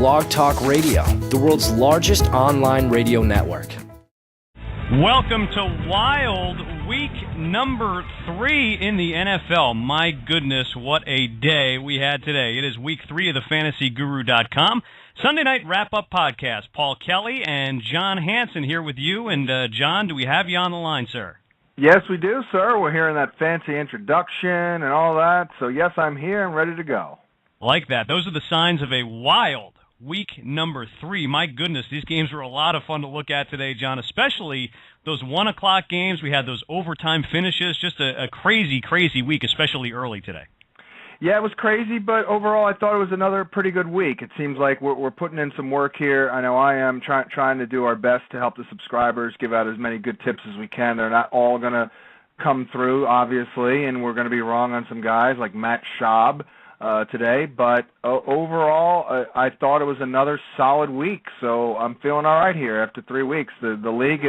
Blog Talk Radio, the world's largest online radio network. Welcome to Wild Week number 3 in the NFL. My goodness, what a day we had today. It is Week 3 of the FantasyGuru.com Sunday Night Wrap-Up Podcast. Paul Kelly and John Hansen here with you. And, John, do we have you on the line, sir? Yes, we do, sir. We're hearing that fancy introduction and all that. So, yes, I'm here and ready to go. Like that. Those are the signs of a wild Week number 3. My goodness, these games were a lot of fun to look at today, John, especially those 1 o'clock games. We had those overtime finishes. Just a crazy, crazy week, especially early today. Yeah, it was crazy, but overall I thought it was another pretty good week. It seems like we're putting in some work here. I know I am trying to do our best to help the subscribers, give out as many good tips as we can. They're not all going to come through, obviously, and we're going to be wrong on some guys like Matt Schaub today. But overall, I thought it was another solid week, so I'm feeling all right here after 3 weeks. The league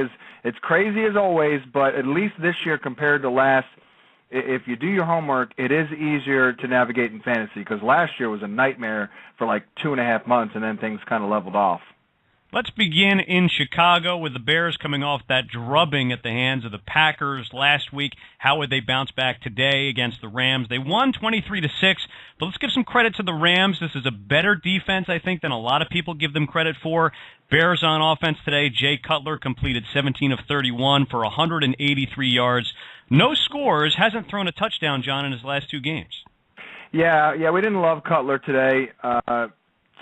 it's crazy as always, but at least this year compared to last, if you do your homework, it is easier to navigate in fantasy because last year was a nightmare for like 2.5 months, and then things kind of leveled off. Let's begin in Chicago with the Bears coming off that drubbing at the hands of the Packers last week. How would they bounce back today against the Rams? They won 23-6, but let's give some credit to the Rams. This is a better defense, I think, than a lot of people give them credit for. Bears on offense today. Jay Cutler completed 17 of 31 for 183 yards. No scores, hasn't thrown a touchdown, John, in his last 2 games. Yeah, we didn't love Cutler today.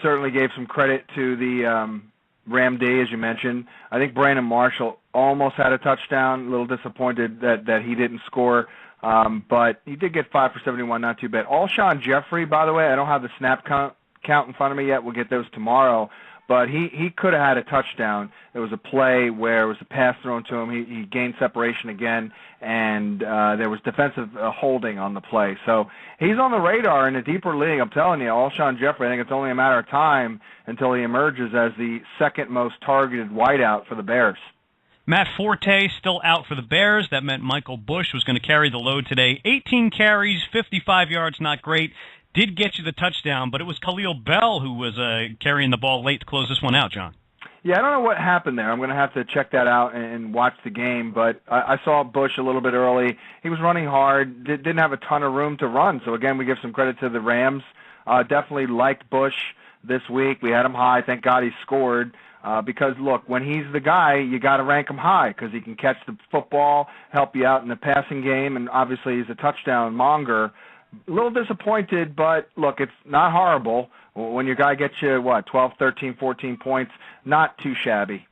Certainly gave some credit to the Ram D, as you mentioned. I think Brandon Marshall almost had a touchdown. A little disappointed that he didn't score, but he did get 5 for 71, not too bad. Alshon Jeffrey, by the way, I don't have the snap count in front of me yet. We'll get those tomorrow. But he could have had a touchdown. There was a play where it was a pass thrown to him. He gained separation again, and there was defensive holding on the play. So he's on the radar in a deeper league. I'm telling you, Alshon Jeffrey, I think it's only a matter of time until he emerges as the second most targeted wideout for the Bears. Matt Forte still out for the Bears. That meant Michael Bush was going to carry the load today. 18 carries, 55 yards, not great. Did get you the touchdown, but it was Khalil Bell who was carrying the ball late to close this one out, John. Yeah, I don't know what happened there. I'm going to have to check that out and watch the game, but I saw Bush a little bit early. He was running hard, didn't have a ton of room to run, so again, we give some credit to the Rams. Definitely liked Bush this week. We had him high. Thank God he scored. Because, look, when he's the guy, you got to rank him high because he can catch the football, help you out in the passing game, and obviously he's a touchdown monger. A little disappointed, but, look, it's not horrible. When your guy gets you, 12, 13, 14 points, not too shabby.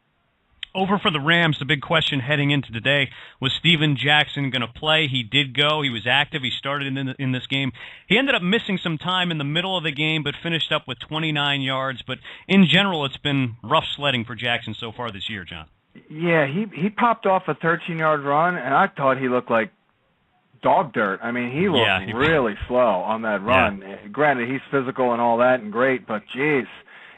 Over for the Rams, the big question heading into today, was Steven Jackson going to play? He did go. He was active. He started in this game. He ended up missing some time in the middle of the game, but finished up with 29 yards. But in general, it's been rough sledding for Jackson so far this year, John. Yeah, he popped off a 13-yard run, and I thought he looked like dog dirt. I mean, he looked really slow on that run. Yeah. Granted, he's physical and all that and great, but geez,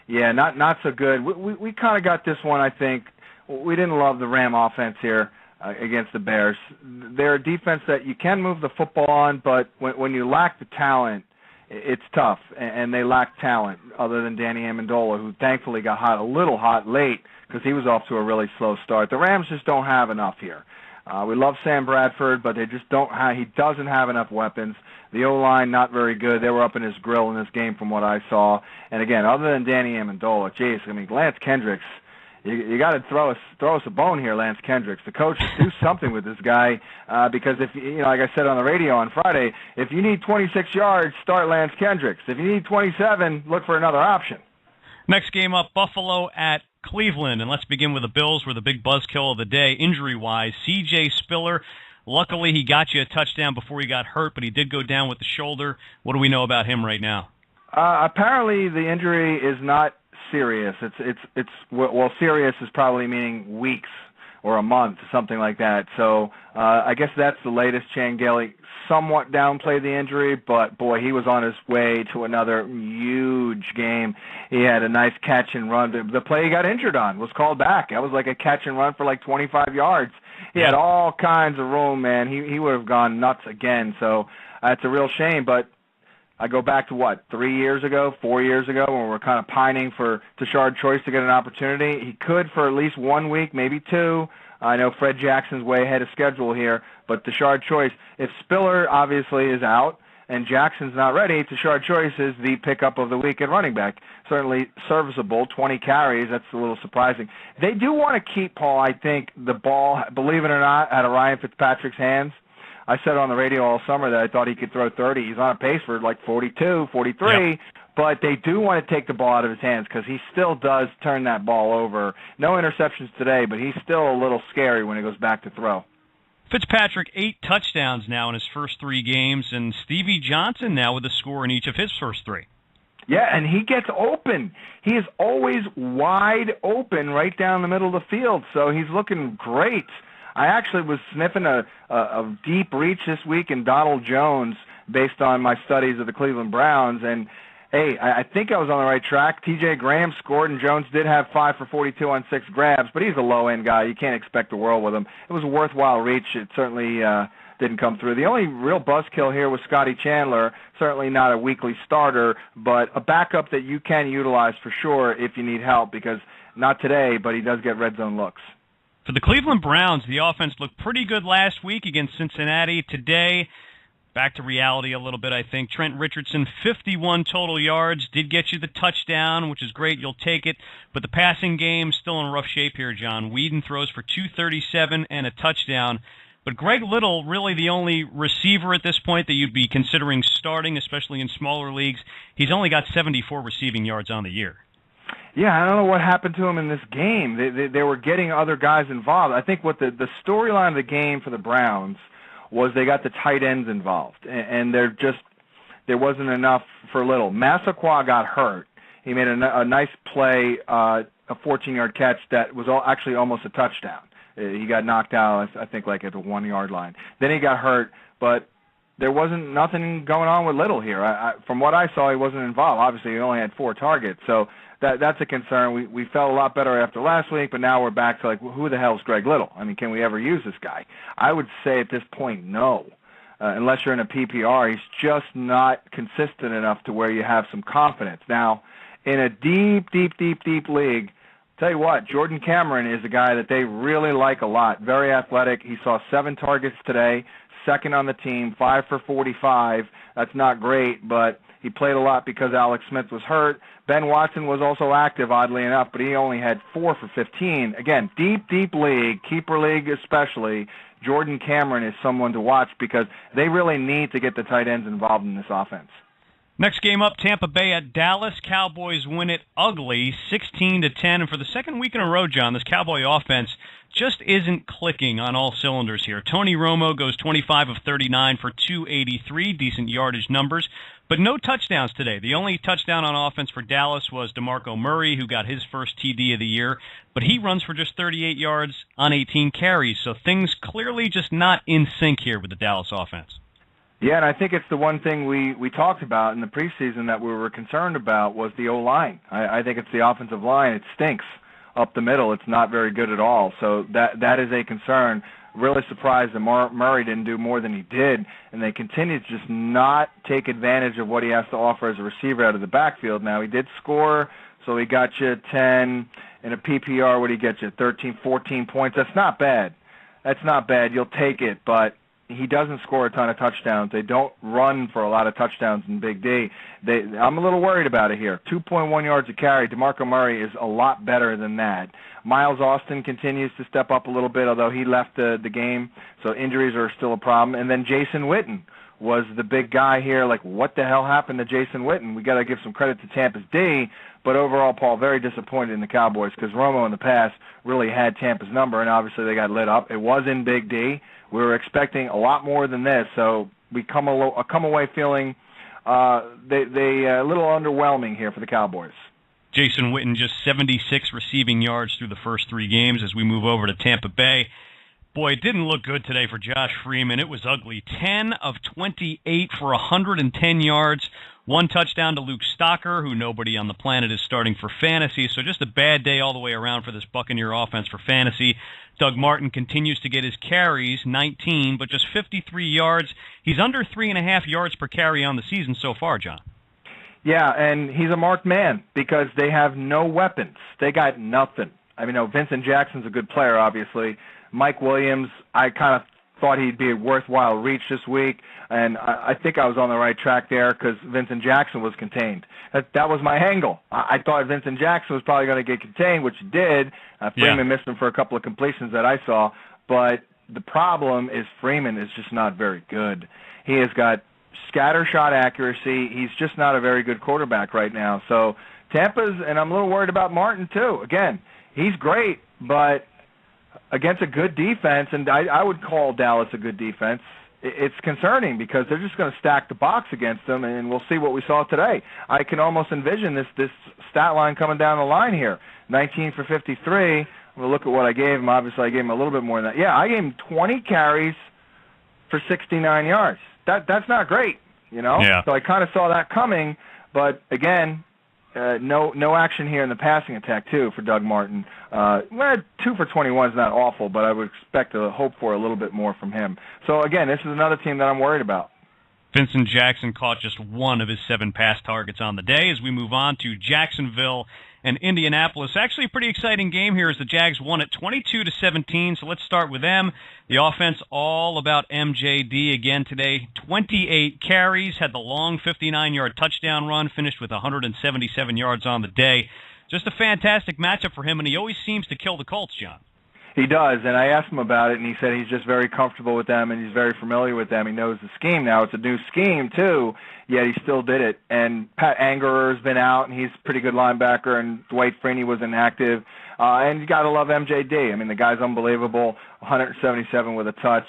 yeah, not so good. We kind of got this one, I think. We didn't love the Ram offense here against the Bears. They're a defense that you can move the football on, but when you lack the talent, it's tough, and they lack talent other than Danny Amendola, who thankfully got a little hot late because he was off to a really slow start. The Rams just don't have enough here. We love Sam Bradford, but they just don't have. He doesn't have enough weapons. The O-line not very good. They were up in his grill in this game from what I saw. And again, other than Danny Amendola, geez, I mean, Lance Kendricks, you got to throw us a bone here, Lance Kendricks. The coaches do something with this guy because if like I said on the radio on Friday, if you need 26 yards, start Lance Kendricks. If you need 27, look for another option. Next game up, Buffalo at Cleveland, and let's begin with the Bills, where the big buzzkill of the day, injury-wise, C.J. Spiller. Luckily, he got you a touchdown before he got hurt, but he did go down with the shoulder. What do we know about him right now? Apparently, the injury is not serious. It's serious is probably meaning weeks or a month, something like that. So I guess that's the latest. Chan Gailey somewhat downplayed the injury, but, boy, he was on his way to another huge game. He had a nice catch and run. The play he got injured on was called back. That was like a catch and run for like 25 yards. He had all kinds of room, man. He would have gone nuts again. So it's a real shame. But I go back to, 3 years ago, 4 years ago, when we were kind of pining for Tashard Choice to get an opportunity. He could for at least 1 week, maybe 2. I know Fred Jackson's way ahead of schedule here, but Tashard Choice, if Spiller obviously is out and Jackson's not ready, Tashard Choice is the pickup of the week at running back. Certainly serviceable, 20 carries. That's a little surprising. They do want to keep, Paul, I think, the ball, believe it or not, out of Ryan Fitzpatrick's hands. I said on the radio all summer that I thought he could throw 30. He's on a pace for like 42, 43. Yep. But they do want to take the ball out of his hands because he still does turn that ball over. No interceptions today, but he's still a little scary when he goes back to throw. Fitzpatrick, 8 touchdowns now in his first 3 games, and Stevie Johnson now with a score in each of his first 3. Yeah, and he gets open. He is always wide open right down the middle of the field, so he's looking great. I actually was sniffing a deep reach this week in Donald Jones based on my studies of the Cleveland Browns, and hey, I think I was on the right track. T.J. Graham scored, and Jones did have 5 for 42 on 6 grabs, but he's a low-end guy. You can't expect the world with him. It was a worthwhile reach. It certainly didn't come through. The only real buzzkill here was Scotty Chandler, certainly not a weekly starter, but a backup that you can utilize for sure if you need help, because not today, but he does get red zone looks. For the Cleveland Browns, the offense looked pretty good last week against Cincinnati. Today, back to reality a little bit, I think. Trent Richardson, 51 total yards, did get you the touchdown, which is great. You'll take it. But the passing game still in rough shape here, John. Whedon throws for 237 and a touchdown. But Greg Little, really the only receiver at this point that you'd be considering starting, especially in smaller leagues. He's only got 74 receiving yards on the year. Yeah, I don't know what happened to him in this game. They were getting other guys involved. I think what the storyline of the game for the Browns was they got the tight ends involved, and there wasn't enough for Little. Massaquoi got hurt. He made a nice play, a 14-yard catch that was actually almost a touchdown. He got knocked out, I think, like at the 1-yard line. Then he got hurt, but there wasn't nothing going on with Little here. From what I saw, he wasn't involved. Obviously, he only had 4 targets, so that's a concern. We felt a lot better after last week, but now we're back to, like, who the hell is Greg Little? I mean, can we ever use this guy? I would say at this point, no. Unless you're in a PPR, he's just not consistent enough to where you have some confidence. Now, in a deep league, tell you what, Jordan Cameron is a guy that they really like a lot. Very athletic. He saw 7 targets today, second on the team, 5 for 45. That's not great, but he played a lot because Alex Smith was hurt. Ben Watson was also active, oddly enough, but he only had 4 for 15. Again, deep league, keeper league especially, Jordan Cameron is someone to watch because they really need to get the tight ends involved in this offense. Next game up, Tampa Bay at Dallas. Cowboys win it ugly, 16-10. And for the second week in a row, John, this Cowboy offense just isn't clicking on all cylinders here. Tony Romo goes 25 of 39 for 283, decent yardage numbers, but no touchdowns today. The only touchdown on offense for Dallas was DeMarco Murray, who got his first TD of the year, but he runs for just 38 yards on 18 carries, so things clearly just not in sync here with the Dallas offense. Yeah, and I think it's the one thing we talked about in the preseason that we were concerned about was the O-line. I think it's the offensive line. It stinks up the middle. It's not very good at all. So that is a concern. Really surprised that Murray didn't do more than he did, and they continue to just not take advantage of what he has to offer as a receiver out of the backfield. Now, he did score, so he got you 10. In a PPR, what did he get you? 13, 14 points. That's not bad. That's not bad. You'll take it, but he doesn't score a ton of touchdowns. They don't run for a lot of touchdowns in Big D. I'm a little worried about it here. 2.1 yards a carry. DeMarco Murray is a lot better than that. Miles Austin continues to step up a little bit, although he left the game, so injuries are still a problem. And then Jason Witten was the big guy here. Like, what the hell happened to Jason Witten? We got to give some credit to Tampa's D, but overall, Paul, very disappointed in the Cowboys because Romo in the past really had Tampa's number, and obviously they got lit up. It was in Big D. We were expecting a lot more than this, so we come away feeling a little underwhelming here for the Cowboys. Jason Witten just 76 receiving yards through the first 3 games as we move over to Tampa Bay. Boy, it didn't look good today for Josh Freeman. It was ugly. 10 of 28 for 110 yards. One touchdown to Luke Stocker, who nobody on the planet is starting for fantasy. So just a bad day all the way around for this Buccaneer offense for fantasy. Doug Martin continues to get his carries, 19, but just 53 yards. He's under 3.5 yards per carry on the season so far, John. Yeah, and he's a marked man because they have no weapons. They got nothing. I mean, Vincent Jackson's a good player, obviously. Mike Williams, I kind of thought he'd be a worthwhile reach this week, and I think I was on the right track there because Vincent Jackson was contained. That was my angle. I thought Vincent Jackson was probably going to get contained, which he did. Freeman missed him for a couple of completions that I saw, but the problem is Freeman is just not very good. He has got scatter shot accuracy. He's just not a very good quarterback right now. So Tampa's, and I'm a little worried about Martin too. Again, he's great, but against a good defense, and I would call Dallas a good defense, it's concerning because they're just going to stack the box against them, and we'll see what we saw today. I can almost envision this stat line coming down the line here. 19 for 53. I'm going to look at what I gave him. Obviously, I gave him a little bit more than that. Yeah, I gave him 20 carries for 69 yards. That's not great, you know? Yeah. So I kind of saw that coming, but again, no action here in the passing attack, too, for Doug Martin. 2 for 21 is not awful, but I would expect to hope for a little bit more from him. So, again, this is another team that I'm worried about. Vincent Jackson caught just one of his 7 pass targets on the day. As we move on to Jacksonville and Indianapolis, actually a pretty exciting game here as the Jags won at 22-17. So let's start with them. The offense all about MJD again today. 28 carries, had the long 59-yard touchdown run, finished with 177 yards on the day. Just a fantastic matchup for him, and he always seems to kill the Colts, John. He does, and I asked him about it, and he said he's just very comfortable with them, and he's very familiar with them. He knows the scheme now. It's a new scheme, too, yet he still did it. And Pat Angerer's been out, and he's a pretty good linebacker, and Dwight Freeney was inactive. And you got to love MJD. I mean, the guy's unbelievable, 177 with a touch.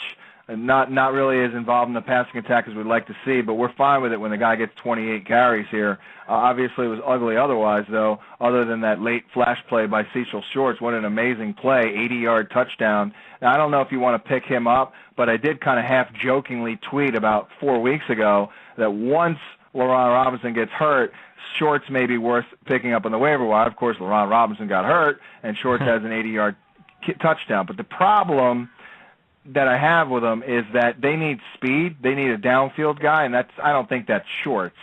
And not really as involved in the passing attack as we'd like to see, but we're fine with it when the guy gets 28 carries here. Obviously, it was ugly otherwise, though, other than that late flash play by Cecil Shorts. What an amazing play, 80-yard touchdown. Now, I don't know if you want to pick him up, but I did kind of half-jokingly tweet about 4 weeks ago that once LaRon Robinson gets hurt, Shorts may be worth picking up on the waiver wire. Of course, LaRon Robinson got hurt, and Shorts has an 80-yard touchdown. But the problem that I have with them is that they need speed. They need a downfield guy, and I don't think that's Shorts.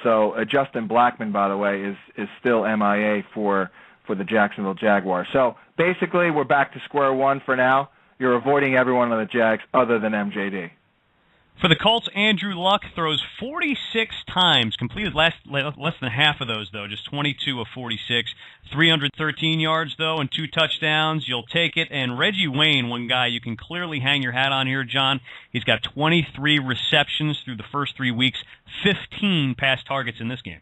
So Justin Blackmon, by the way, is still MIA for the Jacksonville Jaguars. So basically, we're back to square one for now. You're avoiding everyone on the Jags other than MJD. For the Colts, Andrew Luck throws 46 times, completed less than half of those, though, just 22 of 46. 313 yards, though, and 2 touchdowns. You'll take it. And Reggie Wayne, one guy you can clearly hang your hat on here, John. He's got 23 receptions through the first 3 weeks, 15 pass targets in this game.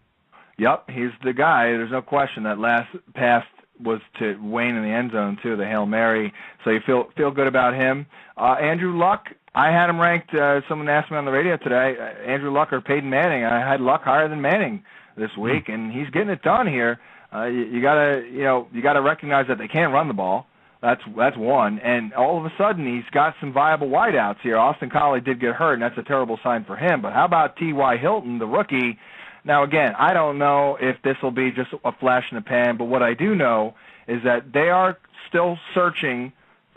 Yep, he's the guy. There's no question that last pass was to Wayne in the end zone, too, the Hail Mary. So you feel good about him. Andrew Luck, I had him ranked. Someone asked me on the radio today, Andrew Luck or Peyton Manning. I had Luck higher than Manning this week, and he's getting it done here. You gotta recognize that they can't run the ball. That's one. And all of a sudden, he's got some viable wideouts here. Austin Collie did get hurt, and that's a terrible sign for him. But how about T.Y. Hilton, the rookie? Now, again, I don't know if this will be just a flash in the pan, but what I do know is that they are still searching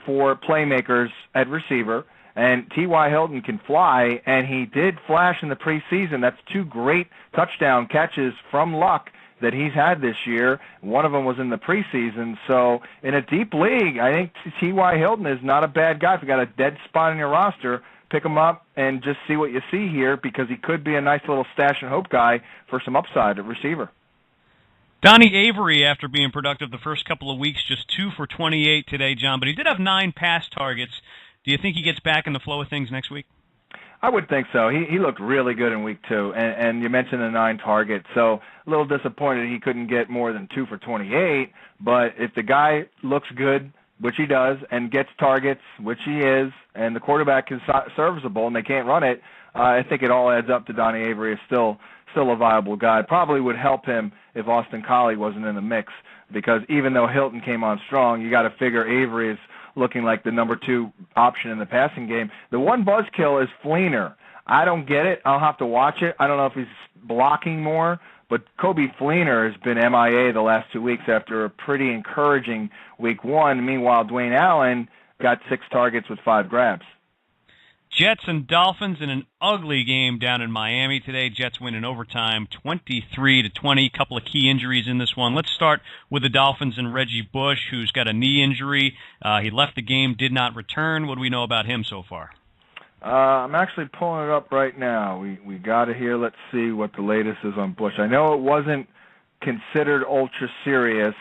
for playmakers at receiver, and T.Y. Hilton can fly, and he did flash in the preseason. That's 2 great touchdown catches from Luck that he's had this year. One of them was in the preseason. So in a deep league, I think T.Y. Hilton is not a bad guy. If you got a dead spot in your roster, pick him up and just see what you see here because he could be a nice little stash and hope guy for some upside at receiver. Donnie Avery, after being productive the first couple of weeks, just 2 for 28 today, John, but he did have 9 pass targets. Do you think he gets back in the flow of things next week? I would think so. He looked really good in week 2, and you mentioned the 9 targets. So a little disappointed he couldn't get more than 2 for 28, but if the guy looks good, which he does, and gets targets, which he is, and the quarterback is serviceable and they can't run it, I think it all adds up to Donnie Avery is still a viable guy. Probably would help him if Austin Collie wasn't in the mix because even though Hilton came on strong, you got to figure Avery is looking like the number 2 option in the passing game. The one buzzkill is Fleener. I don't get it. I'll have to watch it. I don't know if he's blocking more, but Kobe Fleener has been MIA the last 2 weeks after a pretty encouraging week 1. Meanwhile, Dwayne Allen got 6 targets with 5 grabs. Jets and Dolphins in an ugly game down in Miami today. Jets win in overtime 23-20. Couple of key injuries in this one. Let's start with the Dolphins and Reggie Bush, who's got a knee injury. He left the game, did not return. What do we know about him so far? I'm actually pulling it up right now. We got it here. Let's see what the latest is on Bush. I know it wasn't considered ultra serious,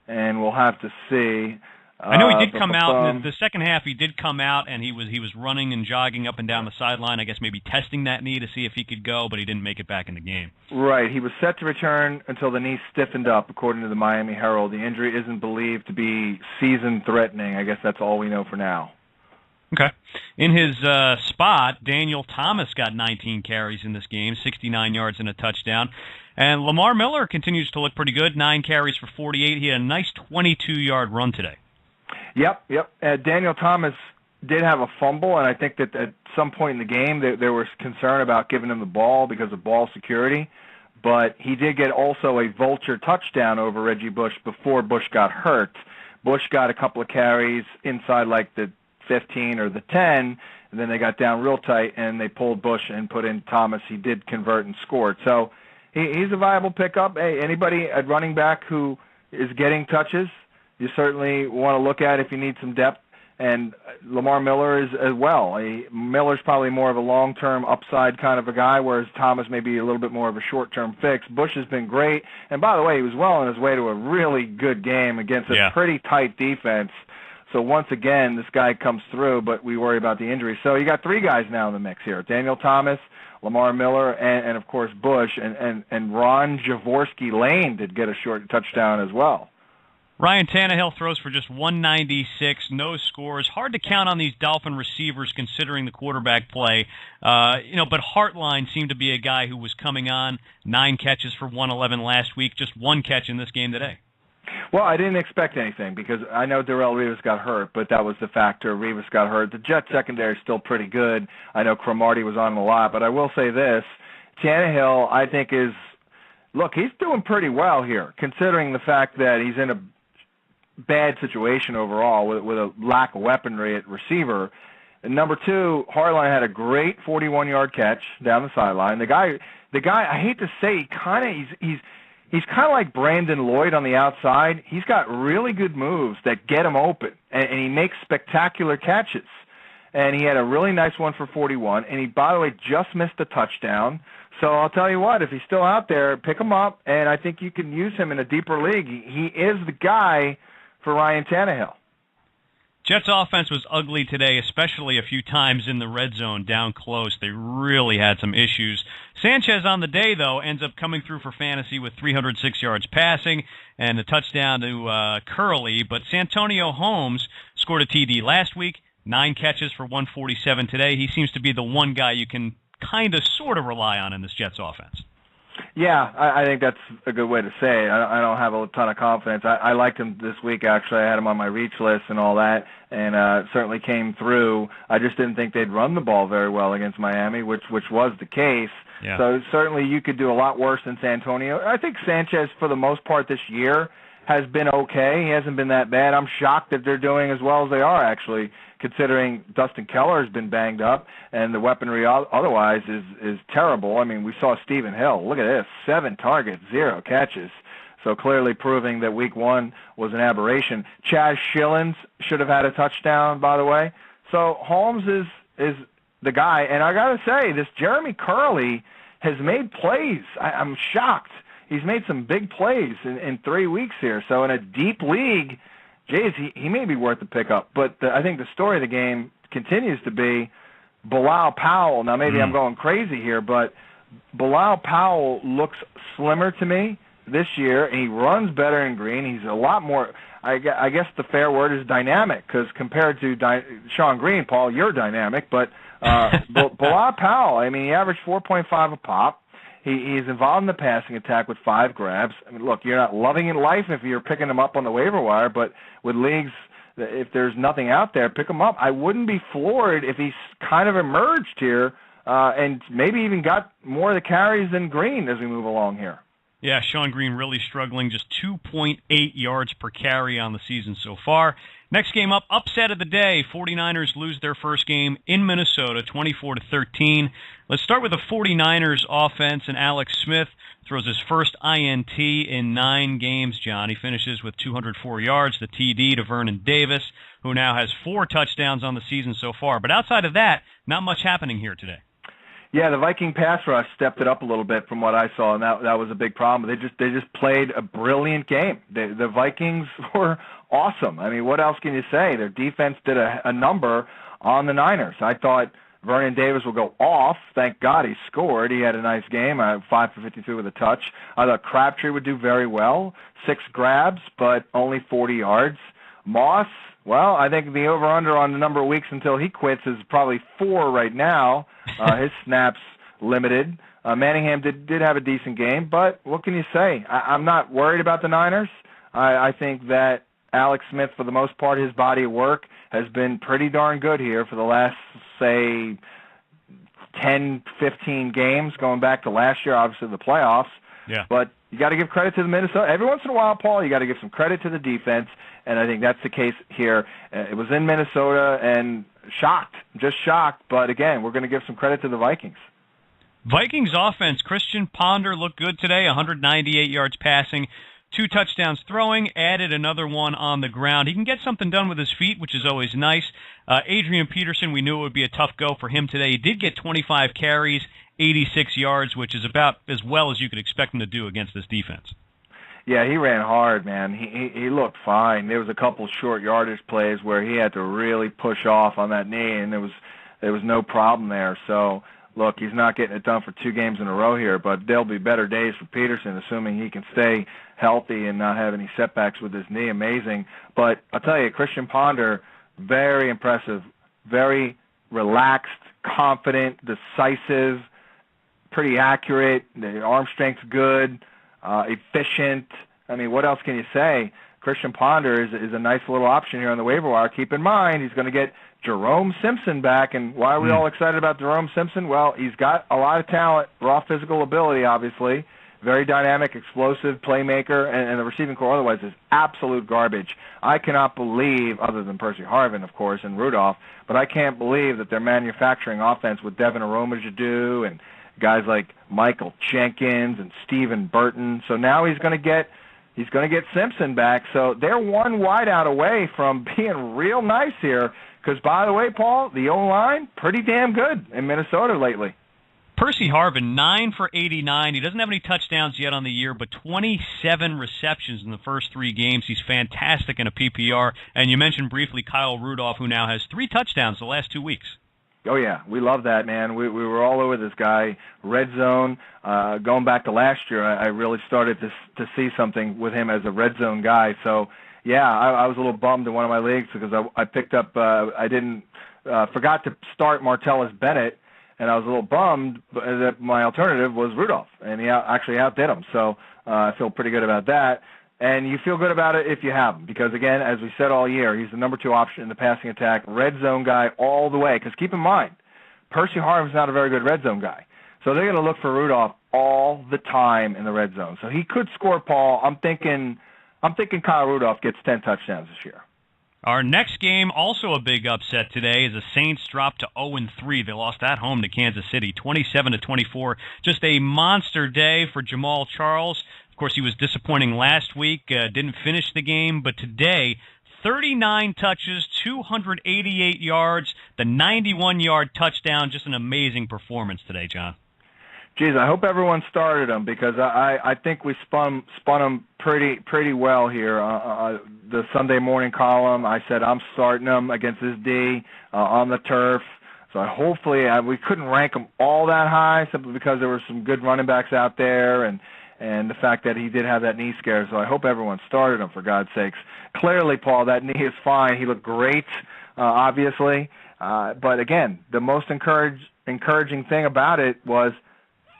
and we'll have to see. I know he did come out in the second half. He did come out, and he was running and jogging up and down the sideline. I guess maybe testing that knee to see if he could go, but he didn't make it back in the game. Right. He was set to return until the knee stiffened up, according to the Miami Herald. The injury isn't believed to be season-threatening. I guess that's all we know for now. Okay. In his spot, Daniel Thomas got 19 carries in this game, 69 yards and a touchdown. And Lamar Miller continues to look pretty good, 9 carries for 48. He had a nice 22-yard run today. Yep. Daniel Thomas did have a fumble, and I think that at some point in the game there was concern about giving him the ball because of ball security. But he did get also a vulture touchdown over Reggie Bush before Bush got hurt. Bush got a couple of carries inside like the 15 or the 10, and then they got down real tight, and they pulled Bush and put in Thomas. He did convert and scored. So he's a viable pickup. Hey, anybody at running back who is getting touches, you certainly want to look at if you need some depth, and Lamar Miller is as well. Miller's probably more of a long-term upside kind of a guy, whereas Thomas may be a little bit more of a short-term fix. Bush has been great, and by the way, he was well on his way to a really good game against a pretty tight defense. So once again, this guy comes through, but we worry about the injury. So you got 3 guys now in the mix here: Daniel Thomas, Lamar Miller, and of course Bush, and Ron Jaworski Lane did get a short touchdown as well. Ryan Tannehill throws for just 196, no scores. Hard to count on these Dolphin receivers considering the quarterback play. But Hartline seemed to be a guy who was coming on. 9 catches for 111 last week, just 1 catch in this game today. Well, I didn't expect anything because I know Darrelle Revis got hurt, but that was the factor. Revis got hurt. The Jets secondary is still pretty good. I know Cromartie was on him a lot, but I will say this. Tannehill, I think, he's doing pretty well here, considering the fact that he's in a bad situation overall with a lack of weaponry at receiver. And number 2, Hartline had a great 41-yard catch down the sideline. The guy, I hate to say, he's kind of like Brandon Lloyd on the outside. He's got really good moves that get him open, and he makes spectacular catches. And he had a really nice one for 41, and he, by the way, just missed a touchdown. So I'll tell you what, if he's still out there, pick him up, and I think you can use him in a deeper league. He is the guy for Ryan Tannehill. Jets offense was ugly today, especially a few times in the red zone down close. They really had some issues. Sanchez on the day, though, ends up coming through for fantasy with 306 yards passing and a touchdown to Curley. But Santonio Holmes scored a TD last week, 9 catches for 147 today. He seems to be the one guy you can kind of sort of rely on in this Jets offense. Yeah, I think that's a good way to say it. I don't have a ton of confidence. I liked him this week, actually. I had him on my reach list and all that, and certainly came through. I just didn't think they'd run the ball very well against Miami, which was the case. Yeah. So certainly you could do a lot worse than Santonio. I think Sanchez, for the most part this year, has been okay. He hasn't been that bad. I'm shocked that they're doing as well as they are, actually, considering Dustin Keller has been banged up and the weaponry otherwise is terrible. I mean, we saw Stephen Hill. Look at this, 7 targets, 0 catches. So clearly proving that week 1 was an aberration. Chaz Schillens should have had a touchdown, by the way. So Holmes is the guy. And I got to say, this Jeremy Curley has made plays. I'm shocked. He's made some big plays in 3 weeks here. So in a deep league, geez, he may be worth the pickup. But I think the story of the game continues to be Bilal Powell. Now, maybe I'm going crazy here, but Bilal Powell looks slimmer to me this year, and he runs better in green. He's a lot more, I guess the fair word is dynamic, because compared to Sean Green, Paul, you're dynamic. But Bilal Powell, I mean, he averaged 4.5 a pop. He's involved in the passing attack with 5 grabs. I mean, look, you're not loving in life if you're picking him up on the waiver wire, but with leagues if there's nothing out there, pick him up. I wouldn't be floored if he's kind of emerged here and maybe even got more of the carries than Green as we move along here. Yeah, Sean Green really struggling, just 2.8 yards per carry on the season so far. Next game up, upset of the day. 49ers lose their first game in Minnesota, 24-13. Let's start with the 49ers offense, and Alex Smith throws his first INT in 9 games, John. He finishes with 204 yards, the TD to Vernon Davis, who now has 4 touchdowns on the season so far. But outside of that, not much happening here today. Yeah, the Viking pass rush stepped it up a little bit from what I saw, and that was a big problem. They just played a brilliant game. The Vikings were awesome. I mean, what else can you say? Their defense did a number on the Niners. I thought Vernon Davis will go off. Thank God he scored. He had a nice game, 5 for 53 with a touch. I thought Crabtree would do very well, 6 grabs, but only 40 yards. Moss, well, I think the over-under on the number of weeks until he quits is probably 4 right now. His snaps limited. Manningham did have a decent game, but what can you say? I'm not worried about the Niners. I think that Alex Smith, for the most part, his body of work has been pretty darn good here for the last, say, 10, 15 games, going back to last year, obviously the playoffs. Yeah. But you got to give credit to the Minnesota. Every once in a while, Paul, you got to give some credit to the defense, and I think that's the case here. It was in Minnesota, and just shocked. But again, we're going to give some credit to the Vikings. Vikings offense, Christian Ponder looked good today, 198 yards passing, 2 touchdowns throwing, added another one on the ground. He can get something done with his feet, which is always nice. Adrian Peterson, we knew it would be a tough go for him today. He did get 25 carries, 86 yards, which is about as well as you could expect him to do against this defense. Yeah, he ran hard, man. He looked fine. There was a couple short yardage plays where he had to really push off on that knee, and there was no problem there. So, look, he's not getting it done for 2 games in a row here, but there'll be better days for Peterson, assuming he can stay healthy and not have any setbacks with his knee. Amazing. But I'll tell you, Christian Ponder, very impressive, very relaxed, confident, decisive, pretty accurate. The arm strength's good. Efficient. I mean, what else can you say? Christian Ponder is a nice little option here on the waiver wire. Keep in mind, he's going to get Jerome Simpson back. And why are we all excited about Jerome Simpson? Well, he's got a lot of talent, raw physical ability, obviously. Very dynamic, explosive playmaker, and the receiving core otherwise is absolute garbage. I cannot believe, other than Percy Harvin, of course, and Rudolph, but I can't believe that they're manufacturing offense with Devin Aromajadu and guys like Michael Jenkins and Stephen Burton. So now he's going to get Simpson back. So they're one wideout away from being real nice here. Because, by the way, Paul, the O-line, pretty damn good in Minnesota lately. Percy Harvin, 9 for 89. He doesn't have any touchdowns yet on the year, but 27 receptions in the first 3 games. He's fantastic in a PPR. And you mentioned briefly Kyle Rudolph, who now has 3 touchdowns the last 2 weeks. Oh, yeah. We love that, man. We were all over this guy. Red zone, going back to last year, I really started to see something with him as a red zone guy. So, yeah, I was a little bummed in one of my leagues because I picked up forgot to start Martellus Bennett, and I was a little bummed that my alternative was Rudolph, and he actually outdid him. So I feel pretty good about that. And you feel good about it if you have him because, again, as we said all year, he's the number 2 option in the passing attack, red zone guy all the way. Because keep in mind, Percy Harvin's not a very good red zone guy. So they're going to look for Rudolph all the time in the red zone. So he could score, Paul. I'm thinking Kyle Rudolph gets 10 touchdowns this year. Our next game, also a big upset today, is the Saints drop to 0-3. They lost at home to Kansas City, 27-24. Just a monster day for Jamal Charles. Of course, he was disappointing last week, didn't finish the game, but today, 39 touches, 288 yards, the 91-yard touchdown. Just an amazing performance today, John. Geez, I hope everyone started him because I think we spun him pretty well here. The Sunday morning column, I said I'm starting him against this D on the turf. So hopefully we couldn't rank him all that high simply because there were some good running backs out there and the fact that he did have that knee scare. So I hope everyone started him, for God's sakes. Clearly, Paul, that knee is fine. He looked great, obviously. But again, the most encouraging thing about it was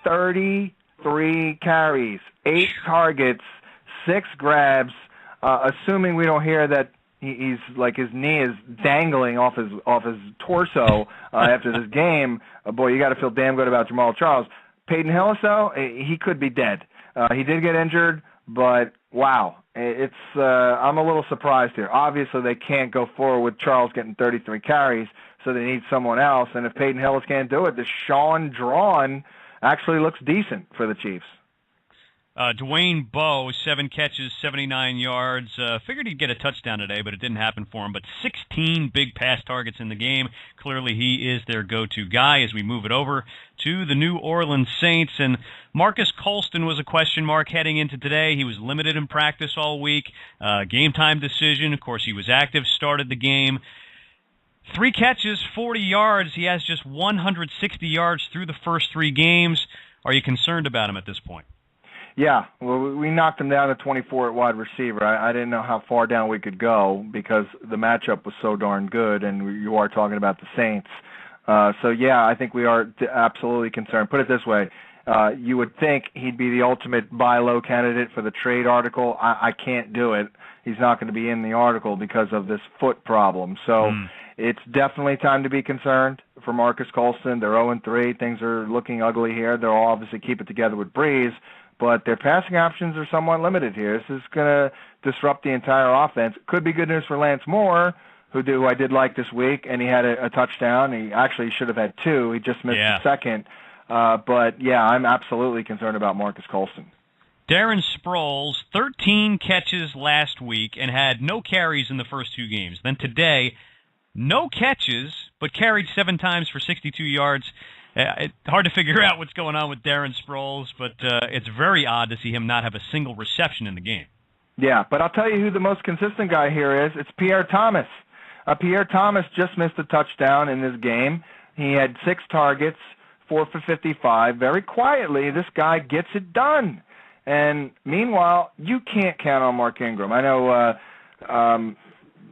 33 carries, 8 targets, 6 grabs, assuming we don't hear that he's like his knee is dangling off his torso after this game. Boy, you got to feel damn good about Jamal Charles. Peyton Hillis, though, he could be dead. He did get injured, but wow, it's I'm a little surprised here. Obviously, they can't go forward with Charles getting 33 carries, so they need someone else. And if Peyton Hillis can't do it, the Sean Drawn actually looks decent for the Chiefs. Dwayne Bowe, 7 catches, 79 yards. Figured he'd get a touchdown today, but it didn't happen for him. But 16 big pass targets in the game. Clearly, he is their go-to guy as we move it over to the New Orleans Saints. And Marcus Colston was a question mark heading into today. He was limited in practice all week. Game time decision. Of course, he was active, started the game. 3 catches, 40 yards. He has just 160 yards through the first 3 games. Are you concerned about him at this point? Yeah, well, we knocked him down to 24 at wide receiver. I didn't know how far down we could go because the matchup was so darn good, and you are talking about the Saints. So, yeah, I think we are absolutely concerned. Put it this way. You would think he'd be the ultimate buy low candidate for the trade article. I can't do it. He's not going to be in the article because of this foot problem. So it's definitely time to be concerned for Marcus Colston. They're 0-3. Things are looking ugly here. They'll obviously keep it together with Breeze, but their passing options are somewhat limited here. This is going to disrupt the entire offense. Could be good news for Lance Moore, who I did like this week, and he had a touchdown. He actually should have had 2. He just missed the second. But, yeah, I'm absolutely concerned about Marcus Colston. Darren Sproles, 13 catches last week and had no carries in the first 2 games. Then today, no catches, but carried 7 times for 62 yards. It's hard to figure out what's going on with Darren Sproles, but it's very odd to see him not have a single reception in the game. Yeah, but I'll tell you who the most consistent guy here is. It's Pierre Thomas. Pierre Thomas just missed a touchdown in this game. He had 6 targets, 4 for 55. Very quietly, this guy gets it done. And meanwhile, you can't count on Mark Ingram. I know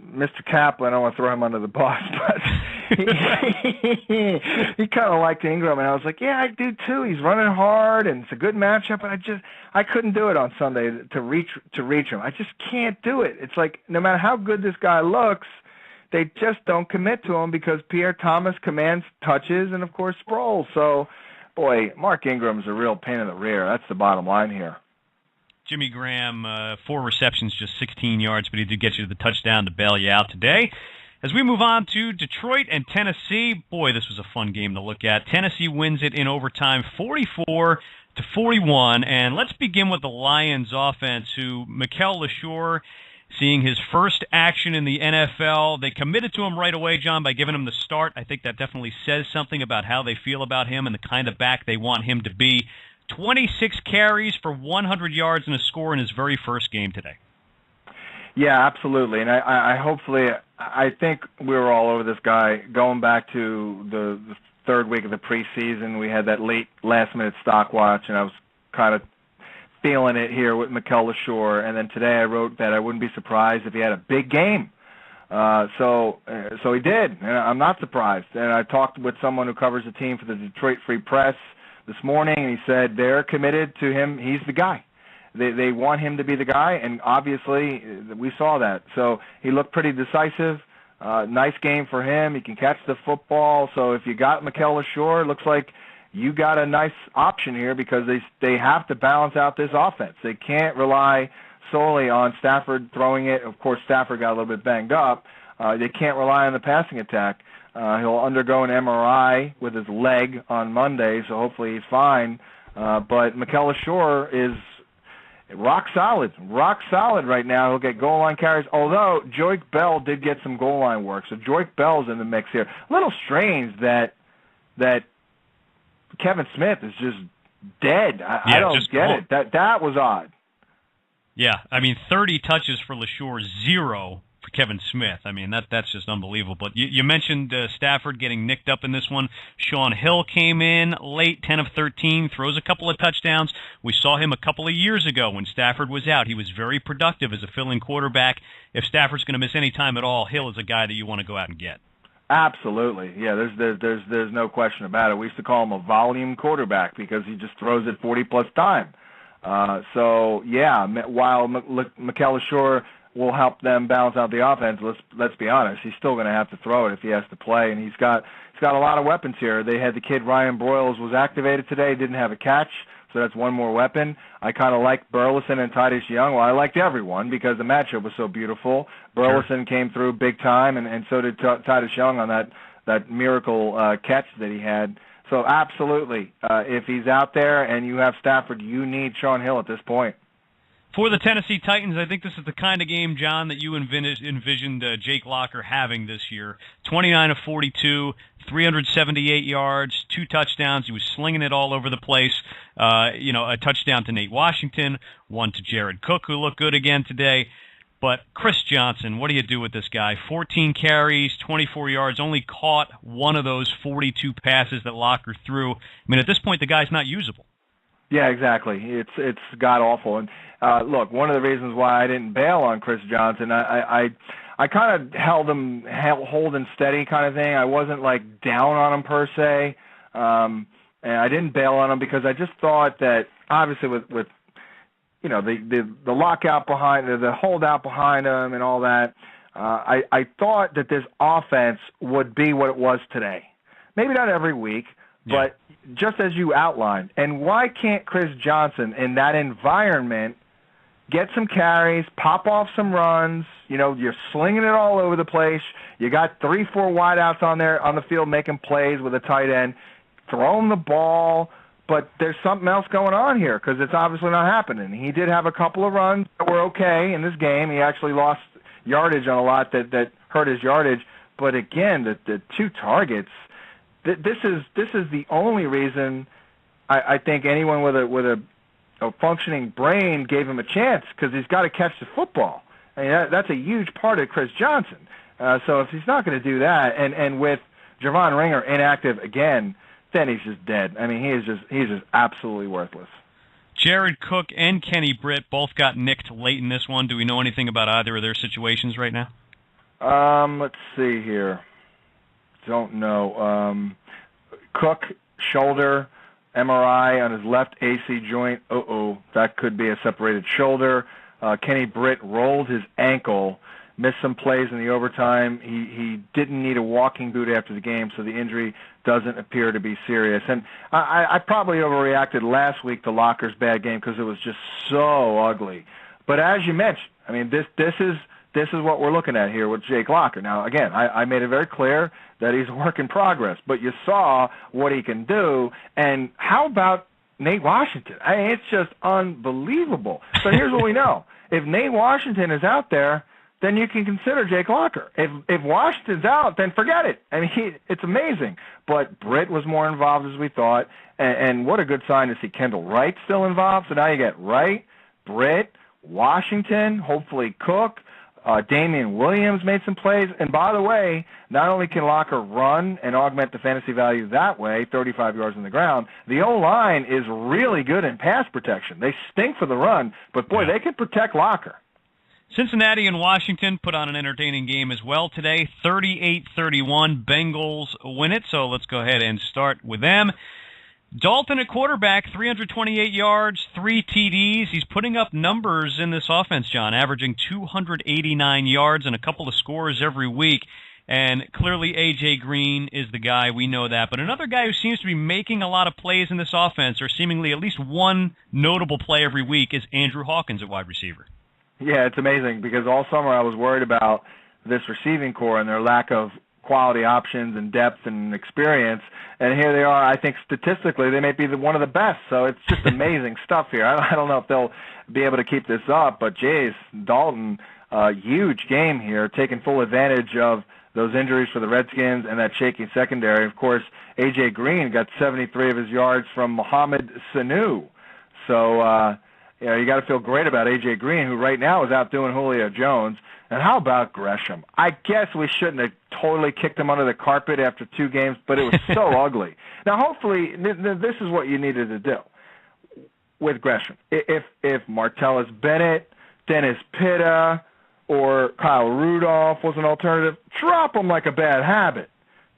Mr. Caplan, I don't want to throw him under the bus, but he kind of liked Ingram, and I was like, yeah, I do too. He's running hard, and it's a good matchup, but I couldn't do it on Sunday to reach him. I just can't do it. It's like no matter how good this guy looks, they just don't commit to him because Pierre Thomas commands touches and, of course, Sproles. So, boy, Mark Ingram's a real pain in the rear. That's the bottom line here. Jimmy Graham, 4 receptions, just 16 yards, but he did get you to the touchdown to bail you out today. As we move on to Detroit and Tennessee, boy, this was a fun game to look at. Tennessee wins it in overtime, 44-41. And let's begin with the Lions offense, who Mikel LeSure, seeing his first action in the NFL. They committed to him right away, John, by giving him the start. I think that definitely says something about how they feel about him and the kind of back they want him to be. 26 carries for 100 yards and a score in his very first game today. Yeah, absolutely. And I think we were all over this guy going back to the 3rd week of the preseason. We had that last-minute stock watch, and I was kind of feeling it here with Mikel LeSure. And then today I wrote that I wouldn't be surprised if he had a big game. So he did, and I'm not surprised. And I talked with someone who covers the team for the Detroit Free Press this morning, and he said they're committed to him. He's the guy. They want him to be the guy, and obviously we saw that. So he looked pretty decisive. Nice game for him. He can catch the football. So if you got Mikel LeSure, it looks like you got a nice option here because they have to balance out this offense. They can't rely solely on Stafford throwing it. Of course, Stafford got a little bit banged up. They can't rely on the passing attack. He'll undergo an MRI with his leg on Monday, so hopefully he's fine. But Mikel LeSure is rock solid right now. He'll get goal line carries, although Joique Bell did get some goal line work. So Joique Bell's in the mix here. A little strange that Kevin Smith is just dead. I don't get it. That was odd. Yeah, I mean, 30 touches for LeSure, 0 for Kevin Smith. I mean, that's just unbelievable. But you mentioned Stafford getting nicked up in this one. Sean Hill came in late, 10 of 13, throws a couple of touchdowns. We saw him a couple of years ago when Stafford was out. He was very productive as a fill-in quarterback. If Stafford's going to miss any time at all, Hill is a guy that you want to go out and get. Absolutely. Yeah, there's no question about it. We used to call him a volume quarterback because he just throws it 40-plus times. So yeah, while Mikel Ashore will help them balance out the offense, let's be honest, he's still going to have to throw it if he has to play, and he's got a lot of weapons here. They had the kid Ryan Broyles was activated today, didn't have a catch, so that's one more weapon. I kind of like Burleson and Titus Young. Well, I liked everyone because the matchup was so beautiful. Burleson came through big time, and so did Titus Young on that miracle catch that he had. So absolutely, if he's out there and you have Stafford, you need Sean Hill at this point. For the Tennessee Titans, I think this is the kind of game, John, that you envisioned Jake Locker having this year. 29 of 42, 378 yards, 2 touchdowns. He was slinging it all over the place. A touchdown to Nate Washington, one to Jared Cook, who looked good again today. But Chris Johnson, what do you do with this guy? 14 carries, 24 yards, only caught one of those 42 passes that Locker threw. I mean, at this point, the guy's not usable. Yeah, exactly. It's god-awful. And look, one of the reasons why I didn't bail on Chris Johnson, I kind of held him steady kind of thing. I wasn't like down on him per se, and I didn't bail on him because I just thought that obviously with the lockout behind the holdout behind him and all that, I thought that this offense would be what it was today. Maybe not every week, but just as you outlined. And why can't Chris Johnson in that environment get some carries, pop off some runs? You're slinging it all over the place. You got 3-4 wideouts on the field making plays with a tight end. Throw him the ball, but there's something else going on here because it's obviously not happening. He did have a couple of runs that were okay in this game. He actually lost yardage on a lot that hurt his yardage. But again, the 2 targets. This is the only reason I think anyone with a functioning brain gave him a chance because he's got to catch the football. I mean, that's a huge part of Chris Johnson. So if he's not going to do that, and with Javon Ringer inactive again, then he's just dead. I mean, he's just absolutely worthless. Jared Cook and Kenny Britt both got nicked late in this one. Do we know anything about either of their situations right now? Let's see here. Don't know. Cook, shoulder, MRI on his left AC joint. That could be a separated shoulder. Kenny Britt rolled his ankle, missed some plays in the overtime. He didn't need a walking boot after the game, so the injury doesn't appear to be serious. And I probably overreacted last week to Locker's bad game because it was just so ugly. But as you mentioned, I mean, this is what we're looking at here with Jake Locker. Now, again, I made it very clear that he's a work in progress, but you saw what he can do. And how about Nate Washington? I mean, it's just unbelievable. So here's what we know. If Nate Washington is out there, then you can consider Jake Locker. If Washington's out, then forget it. I mean, it's amazing. But Britt was more involved as we thought, and what a good sign to see Kendall Wright still involved. So now you get Wright, Britt, Washington, hopefully Cook. Damian Williams made some plays. And by the way, not only can Locker run and augment the fantasy value that way, 35 yards on the ground, the O-line is really good in pass protection. They stink for the run, but boy, they can protect Locker. Cincinnati and Washington put on an entertaining game as well today. 38-31, Bengals win it, so let's go ahead and start with them. Dalton at quarterback, 328 yards, 3 TDs. He's putting up numbers in this offense, John, averaging 289 yards and a couple of scores every week. And clearly A.J. Green is the guy. We know that. But another guy who seems to be making a lot of plays in this offense, or seemingly at least one notable play every week, is Andrew Hawkins at wide receiver. Yeah, it's amazing because all summer I was worried about this receiving core and their lack of quality options and depth and experience, and here they are. I think statistically they may be one of the best, so it's just amazing stuff here. I don't know if they'll be able to keep this up, but geez, Dalton, huge game here, taking full advantage of those injuries for the Redskins and that shaky secondary. Of course, A.J. Green got 73 of his yards from Mohamed Sanu, so you got to feel great about A.J. Green, who right now is outdoing Julio Jones. And how about Gresham? I guess we shouldn't have totally kicked him under the carpet after 2 games, but it was so ugly. Now, hopefully, this is what you needed to do with Gresham. If Martellus Bennett, Dennis Pitta, or Kyle Rudolph was an alternative, drop him like a bad habit.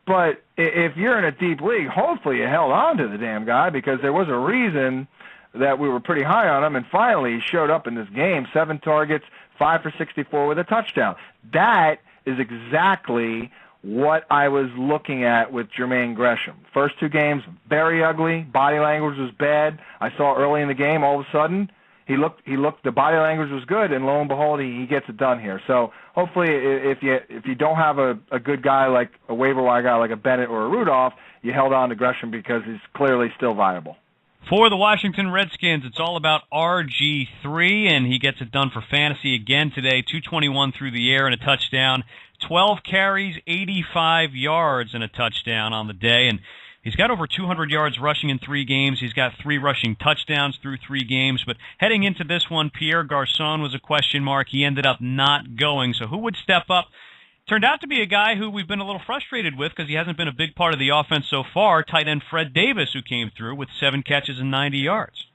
But if you're in a deep league, hopefully you held on to the damn guy because there was a reason that we were pretty high on him, and finally he showed up in this game, 7 targets, 5 for 64 with a touchdown. That is exactly what I was looking at with Jermaine Gresham. First 2 games, very ugly. Body language was bad. I saw early in the game, all of a sudden, he looked. The body language was good, and lo and behold, he gets it done here. So hopefully, if you don't have a good guy like a waiver wire guy like a Bennett or a Rudolph, you held on to Gresham because he's clearly still viable. For the Washington Redskins, it's all about RG3, and he gets it done for fantasy again today. 221 through the air and a touchdown. 12 carries, 85 yards and a touchdown on the day. And he's got over 200 yards rushing in 3 games. He's got 3 rushing touchdowns through 3 games. But heading into this one, Pierre Garçon was a question mark. He ended up not going. So who would step up? Turned out to be a guy who we've been a little frustrated with because he hasn't been a big part of the offense so far, tight end Fred Davis, who came through with 7 catches and 90 yards.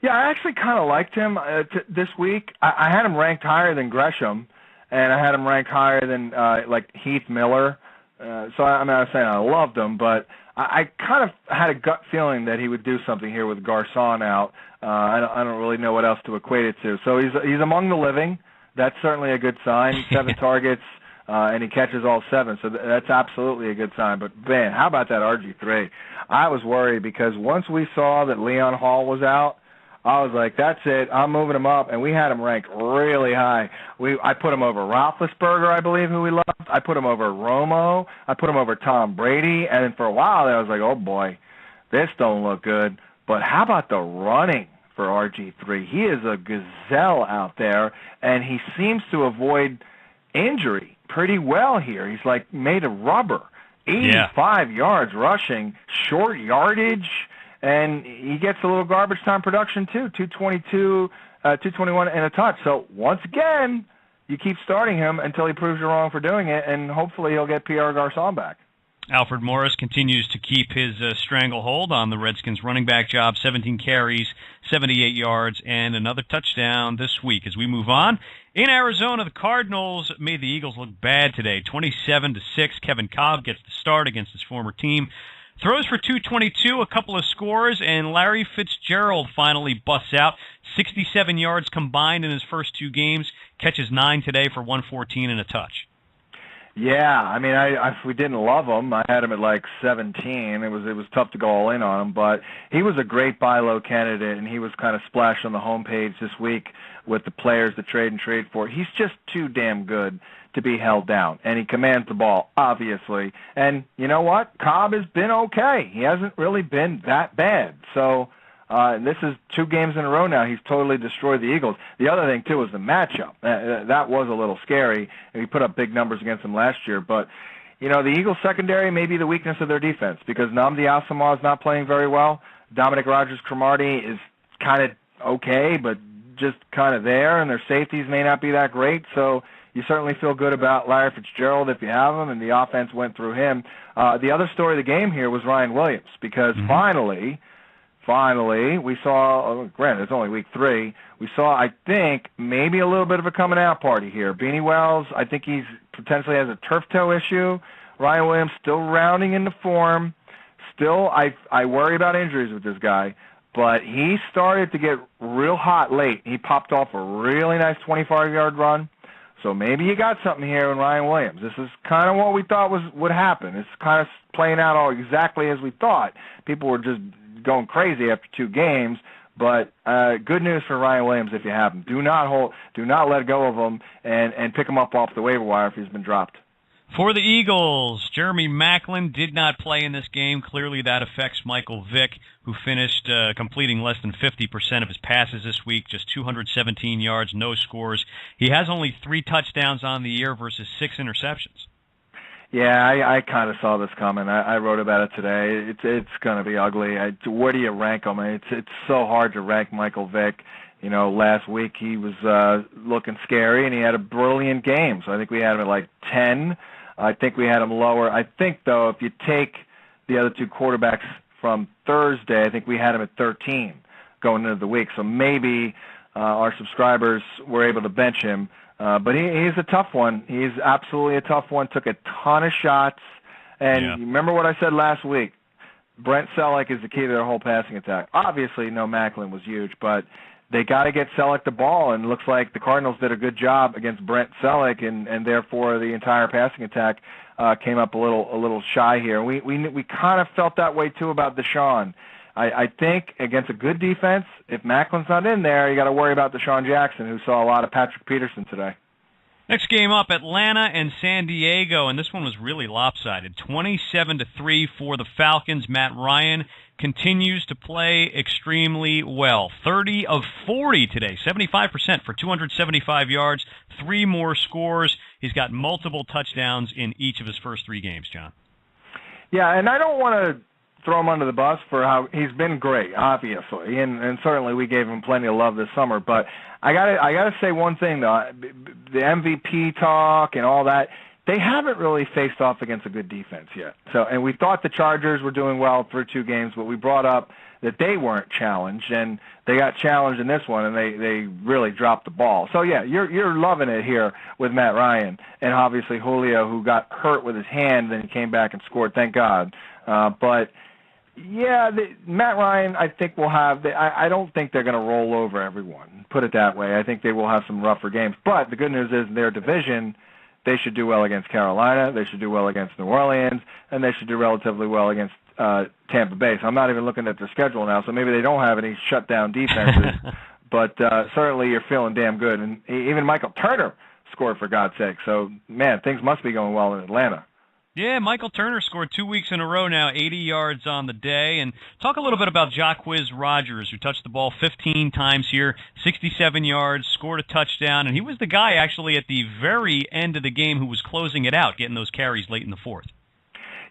Yeah, I actually kind of liked him this week. I had him ranked higher than Gresham, and I had him ranked higher than like Heath Miller. So I'm not saying I loved him, but I kind of had a gut feeling that he would do something here with Garçon out. I don't really know what else to equate it to. So he's among the living. That's certainly a good sign. 7 targets, and he catches all 7. So that's absolutely a good sign. But, man, how about that RG3? I was worried because once we saw that Leon Hall was out, I was like, that's it. I'm moving him up, and we had him ranked really high. I put him over Roethlisberger, I believe, who we loved. I put him over Romo. I put him over Tom Brady. And then for a while there, I was like, oh, boy, this don't look good. But how about the running for RG3? He is a gazelle out there, and he seems to avoid injury pretty well here. He's like made of rubber. 85 yards rushing, short yardage, and he gets a little garbage time production too, 222, 221 and a touch. So once again, you keep starting him until he proves you wrong for doing it, and hopefully he'll get Pierre Garçon back. Alfred Morris continues to keep his stranglehold on the Redskins running back job, 17 carries, 78 yards, and another touchdown this week. As we move on, in Arizona, the Cardinals made the Eagles look bad today, 27-6. Kevin Cobb gets the start against his former team. Throws for 222, a couple of scores, and Larry Fitzgerald finally busts out. 67 yards combined in his first 2 games, catches 9 today for 114 and a touch. Yeah, I mean, we didn't love him. I had him at like 17. It was tough to go all in on him, but he was a great buy low candidate, and he was kind of splashed on the homepage this week with the players to trade and trade for. He's just too damn good to be held down, and he commands the ball, obviously. And you know what? Cobb has been okay. He hasn't really been that bad. So and this is 2 games in a row now. He's totally destroyed the Eagles. The other thing, too, was the matchup. That was a little scary, and he put up big numbers against them last year. But, you know, the Eagles secondary may be the weakness of their defense because Nnamdi Asomugha is not playing very well. Dominic Rodgers-Cromartie is kind of okay, but just kind of there, and their safeties may not be that great. So you certainly feel good about Larry Fitzgerald if you have him, and the offense went through him. The other story of the game here was Ryan Williams because finally, we saw, granted, it's only week 3, we saw, I think, maybe a little bit of a coming-out party here. Beanie Wells, I think he's potentially has a turf toe issue. Ryan Williams still rounding into form. Still, I worry about injuries with this guy, but he started to get real hot late. He popped off a really nice 25-yard run. So maybe you got something here in Ryan Williams. This is kind of what we thought would happen. It's kind of playing out all exactly as we thought. People were just going crazy after 2 games, but good news for Ryan Williams if you have him. Do not let go of him and pick him up off the waiver wire if he's been dropped. For the Eagles, Jeremy Maclin did not play in this game. Clearly that affects Michael Vick, who finished completing less than 50% of his passes this week, just 217 yards, no scores. He has only 3 touchdowns on the year versus 6 interceptions. Yeah, I kind of saw this coming. I wrote about it today. It's going to be ugly. Where do you rank him? It's so hard to rank Michael Vick. You know, last week he was looking scary, and he had a brilliant game. So I think we had him at like 10. I think we had him lower. I think, though, if you take the other 2 quarterbacks from Thursday, I think we had him at 13 going into the week. So maybe our subscribers were able to bench him. But he's a tough one. He's absolutely a tough one. Took a ton of shots. And remember what I said last week. Brent Selleck is the key to their whole passing attack. Obviously, no Macklin was huge, but they got to get Selleck the ball, and it looks like the Cardinals did a good job against Brent Selleck, and therefore the entire passing attack came up a little shy here. We kind of felt that way too about Deshaun. I think against a good defense, if Macklin's not in there, you got to worry about Deshaun Jackson, who saw a lot of Patrick Peterson today. Next game up, Atlanta and San Diego, and this one was really lopsided. 27-3 for the Falcons. Matt Ryan continues to play extremely well. 30 of 40 today, 75% for 275 yards, 3 more scores. He's got multiple touchdowns in each of his first 3 games, John. Yeah, and I don't want to throw him under the bus for how he's been great, obviously, and certainly we gave him plenty of love this summer. But I gotta say one thing though, the MVP talk and all that, they haven't really faced off against a good defense yet. So, and we thought the Chargers were doing well through 2 games, but we brought up that they weren't challenged, and they got challenged in this one, and they really dropped the ball. So yeah, you're loving it here with Matt Ryan, and obviously Julio, who got hurt with his hand, then he came back and scored, thank God. But yeah, Matt Ryan, I think will have. I don't think they're going to roll over everyone. Put it that way. I think they will have some rougher games. But the good news is, in their division, they should do well against Carolina. They should do well against New Orleans, and they should do relatively well against Tampa Bay. So I'm not even looking at their schedule now. So maybe they don't have any shutdown defenses. But certainly, you're feeling damn good. And even Michael Turner scored, for God's sake. So man, things must be going well in Atlanta. Yeah, Michael Turner scored 2 weeks in a row now, 80 yards on the day. And talk a little bit about Jacquizz Rodgers, who touched the ball 15 times here, 67 yards, scored a touchdown. And he was the guy actually at the very end of the game who was closing it out, getting those carries late in the 4th.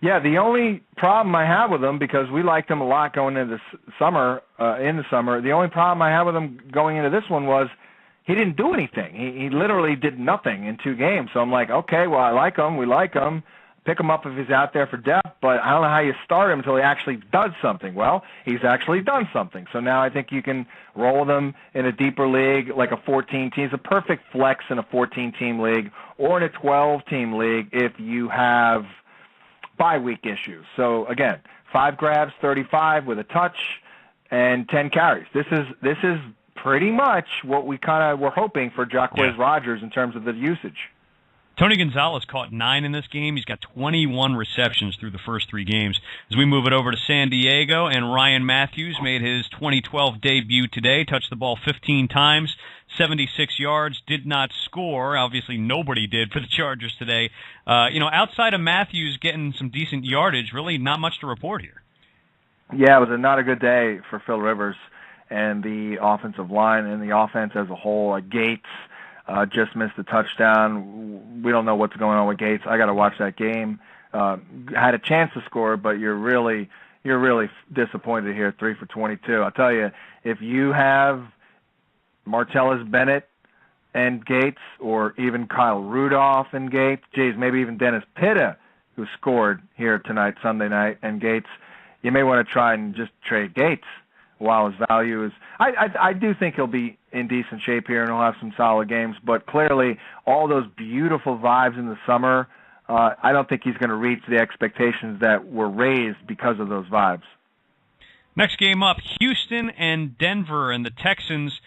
Yeah, the only problem I have with him, because we liked him a lot going into the summer, the only problem I have with him going into this one was he didn't do anything. He literally did nothing in 2 games. So I'm like, okay, well, I like him. We like him. Pick him up if he's out there for depth, but I don't know how you start him until he actually does something. Well, he's actually done something. So now I think you can roll them in a deeper league, like a 14-team. He's a perfect flex in a 14-team league or in a 12-team league if you have bye-week issues. So, again, 5 grabs, 35 with a touch, and 10 carries. This is pretty much what we kind of were hoping for Jacquizz Rodgers in terms of the usage. Tony Gonzalez caught 9 in this game. He's got 21 receptions through the first 3 games. As we move it over to San Diego, and Ryan Matthews made his 2012 debut today, touched the ball 15 times, 76 yards, did not score. Obviously, nobody did for the Chargers today. Outside of Matthews getting some decent yardage, really not much to report here. Yeah, it was not a good day for Phil Rivers and the offensive line and the offense as a whole. Gates just missed a touchdown. We don't know what's going on with Gates. I got to watch that game. Had a chance to score, but you're really disappointed here. 3 for 22. I'll tell you, if you have Martellus Bennett and Gates, or even Kyle Rudolph and Gates, maybe even Dennis Pitta, who scored here tonight, Sunday night, and Gates, you may want to try and just trade Gates while his value is. I do think he'll be in decent shape here and he'll have some solid games, but clearly all those beautiful vibes in the summer, I don't think he's going to reach the expectations that were raised because of those vibes. Next game up, Houston and Denver, and the Texans.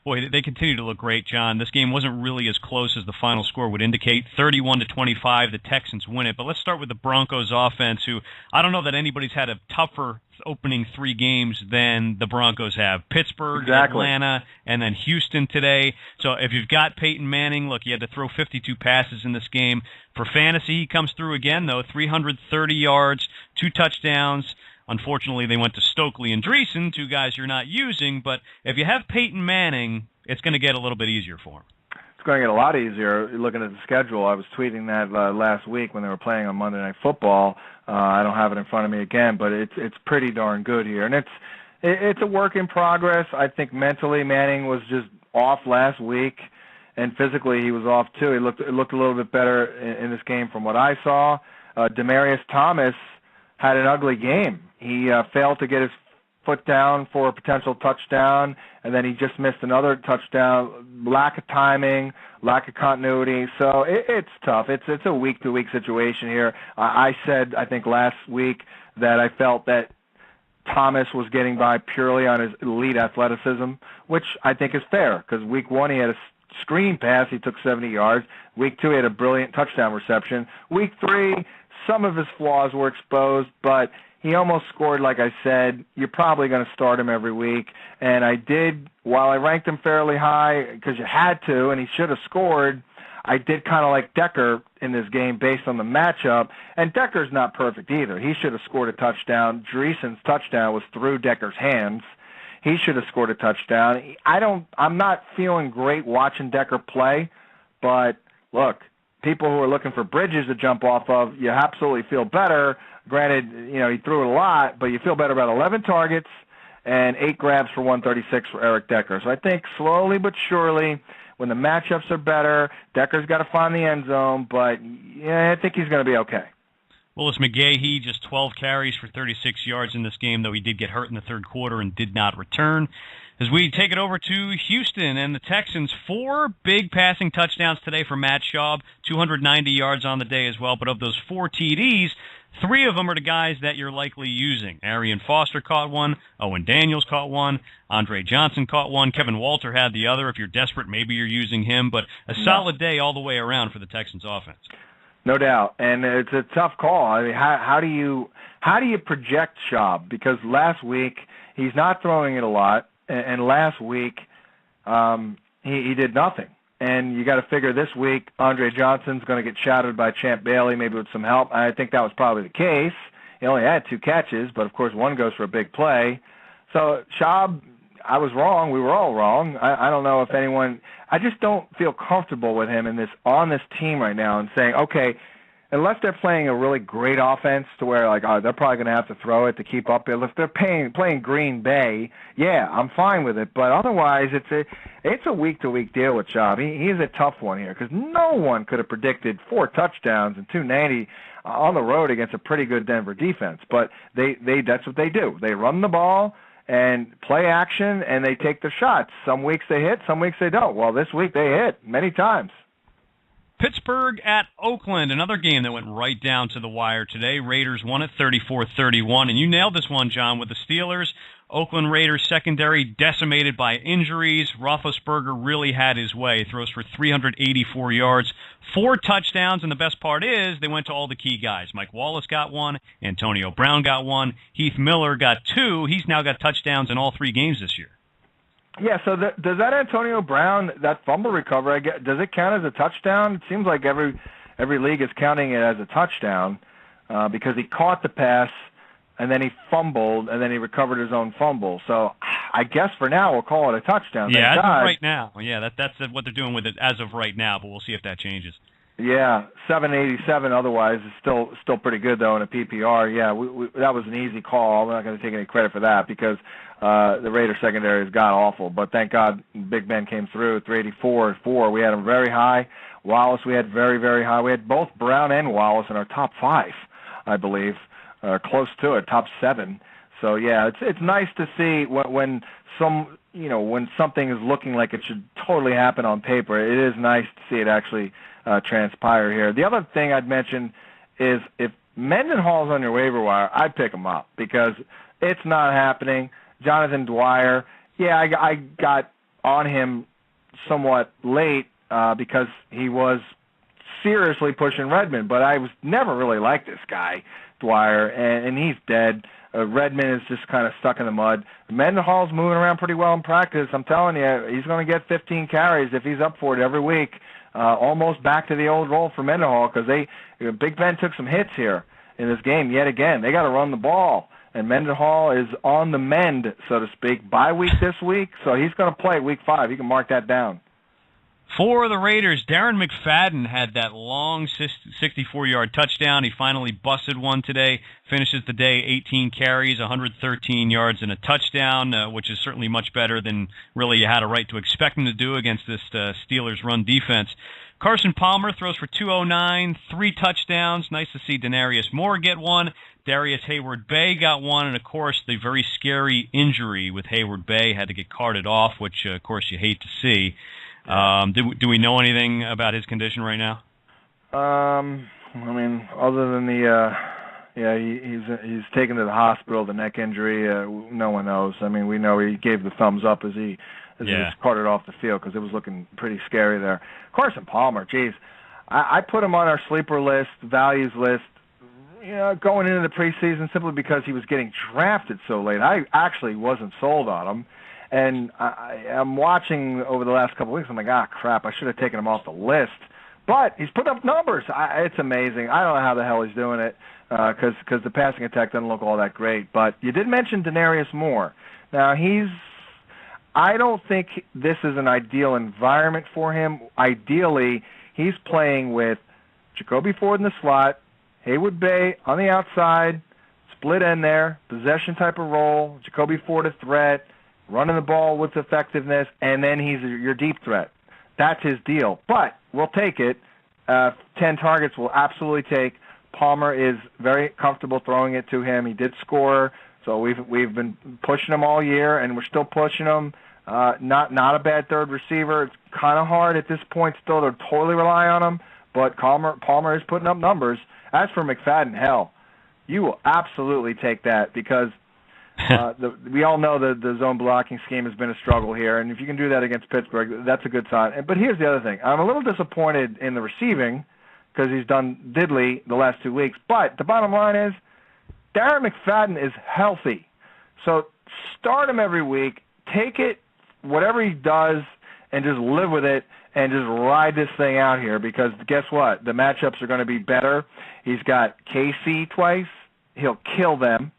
Boy, they continue to look great, John. This game wasn't really as close as the final score would indicate. 31-25, the Texans win it. But let's start with the Broncos offense, who I don't know that anybody's had a tougher opening 3 games than the Broncos have. Pittsburgh, Atlanta, and then Houston today. So if you've got Peyton Manning, look, you had to throw 52 passes in this game. For fantasy, he comes through again, though, 330 yards, 2 touchdowns. Unfortunately, they went to Stokely and Dreesen, 2 guys you're not using. But if you have Peyton Manning, it's going to get a little bit easier for him. It's going to get a lot easier. Looking at the schedule, I was tweeting that last week when they were playing on Monday Night Football. I don't have it in front of me again, but it's pretty darn good here. And it's a work in progress. I think mentally Manning was just off last week, and physically he was off too. It looked a little bit better in this game from what I saw. Demaryius Thomas had an ugly game. He failed to get his foot down for a potential touchdown, and then he just missed another touchdown. Lack of timing, lack of continuity. So it's tough. It's a week-to-week situation here. I said, I think last week, that I felt that Thomas was getting by purely on his elite athleticism, which I think is fair, because week 1 he had a screen pass, he took 70 yards. Week 2 he had a brilliant touchdown reception. Week 3, some of his flaws were exposed, but he almost scored, like I said. You're probably going to start him every week. And I did, while I ranked him fairly high, because you had to, and he should have scored, I did kind of like Decker in this game based on the matchup. And Decker's not perfect either. He should have scored a touchdown. Dreesen's touchdown was through Decker's hands. He should have scored a touchdown. I'm not feeling great watching Decker play, but look, people who are looking for bridges to jump off of, you absolutely feel better. Granted, he threw it a lot, but you feel better about 11 targets and 8 grabs for 136 for Eric Decker. So I think slowly but surely, when the matchups are better, Decker's got to find the end zone, but I think he's going to be okay. Willis McGahee, just 12 carries for 36 yards in this game, though he did get hurt in the third quarter and did not return. As we take it over to Houston and the Texans, 4 big passing touchdowns today for Matt Schaub, 290 yards on the day as well. But of those 4 TDs, 3 of them are the guys that you're likely using. Arian Foster caught one, Owen Daniels caught one, Andre Johnson caught one, Kevin Walter had the other. If you're desperate, maybe you're using him. But a solid day all the way around for the Texans offense. No doubt, and it's a tough call. I mean, how do you project Schaub? Because last week he's not throwing it a lot, and last week he did nothing. And you got to figure this week Andre Johnson's going to get shadowed by Champ Bailey, maybe with some help. I think that was probably the case. He only had 2 catches, but of course one goes for a big play. So Schaub, I was wrong. We were all wrong. I don't know if anyone. I just don't feel comfortable with him on this team right now and saying, okay, unless they're playing a really great offense to where they're probably going to have to throw it to keep up. If they're playing Green Bay, yeah, I'm fine with it. But otherwise, it's a week-to-week deal with Schaub. He is a tough one here because no one could have predicted 4 touchdowns and 290 on the road against a pretty good Denver defense. But that's what they do. They run the ball and play action, and they take the shots. Some weeks they hit, some weeks they don't. Well, this week they hit many times. Pittsburgh at Oakland, another game that went right down to the wire today. Raiders won it 34-31, and you nailed this one, John, with the Steelers. Oakland Raiders secondary decimated by injuries. Roethlisberger really had his way. Throws for 384 yards, 4 touchdowns, and the best part is they went to all the key guys. Mike Wallace got 1. Antonio Brown got 1. Heath Miller got 2. He's now got touchdowns in all 3 games this year. Yeah, so does that Antonio Brown, that fumble recovery, does it count as a touchdown? It seems like every league is counting it as a touchdown because he caught the pass, and then he fumbled, and then he recovered his own fumble. So I guess for now we'll call it a touchdown. Yeah, as of right now. Yeah, that's what they're doing with it as of right now, but we'll see if that changes. Yeah, 787 otherwise is still pretty good, though, in a PPR. Yeah, that was an easy call. I'm not going to take any credit for that because the Raiders secondary is god-awful. But thank God Big Ben came through, 384-4. We had him very high. Wallace we had very, very high. We had both Brown and Wallace in our top 5, I believe, close to it, top 7. So, yeah, it's nice to see when something is looking like it should totally happen on paper. It is nice to see it actually transpire here. The other thing I'd mention is if Mendenhall's on your waiver wire, I'd pick him up because it's not happening. Jonathan Dwyer, yeah, I got on him somewhat late because he was seriously pushing Redmond, but I was never really like this guy, Dwyer, and he's dead. Redmond is just kind of stuck in the mud. Mendenhall's moving around pretty well in practice. I'm telling you, he's going to get 15 carries if he's up for it every week. Almost back to the old role for Mendenhall because Big Ben took some hits here in this game yet again. They got to run the ball, and Mendenhall is on the mend, so to speak, bye week this week, so he's going to play week 5. You can mark that down. For the Raiders, Darren McFadden had that long 64-yard touchdown. He finally busted one today, finishes the day 18 carries, 113 yards, and a touchdown, which is certainly much better than really you had a right to expect him to do against this Steelers run defense. Carson Palmer throws for 209, 3 touchdowns. Nice to see Denarius Moore get one. Darius Hayward-Bay got one, and, of course, the very scary injury with Hayward-Bay had to get carted off, which, of course, you hate to see. Do we know anything about his condition right now? I mean, other than he's taken to the hospital, the neck injury, no one knows. I mean, we know he gave the thumbs up as he was carted off the field because it was looking pretty scary there. Carson Palmer, geez. I put him on our sleeper list, values list, going into the preseason simply because he was getting drafted so late. I actually wasn't sold on him. And I'm watching over the last couple of weeks. I'm like, crap, I should have taken him off the list. But he's put up numbers. It's amazing. I don't know how the hell he's doing it because the passing attack doesn't look all that great. But you did mention Denarius Moore. Now, I don't think this is an ideal environment for him. Ideally, he's playing with Jacoby Ford in the slot, Hayward-Bay on the outside, split end there, possession type of role, Jacoby Ford a threat, running the ball with effectiveness, and then he's your deep threat. That's his deal. But we'll take it. 10 targets we'll absolutely take. Palmer is very comfortable throwing it to him. He did score, so we've been pushing him all year, and we're still pushing him. Not a bad third receiver. It's kind of hard at this point still to totally rely on him, but Palmer is putting up numbers. As for McFadden, hell, you will absolutely take that because we all know that the zone blocking scheme has been a struggle here, and if you can do that against Pittsburgh, that's a good sign. But here's the other thing. I'm a little disappointed in the receiving because he's done diddly the last 2 weeks, but the bottom line is Darren McFadden is healthy. So start him every week, take it, whatever he does, and just live with it and just ride this thing out here because guess what? The matchups are going to be better. He's got KC twice. He'll kill them.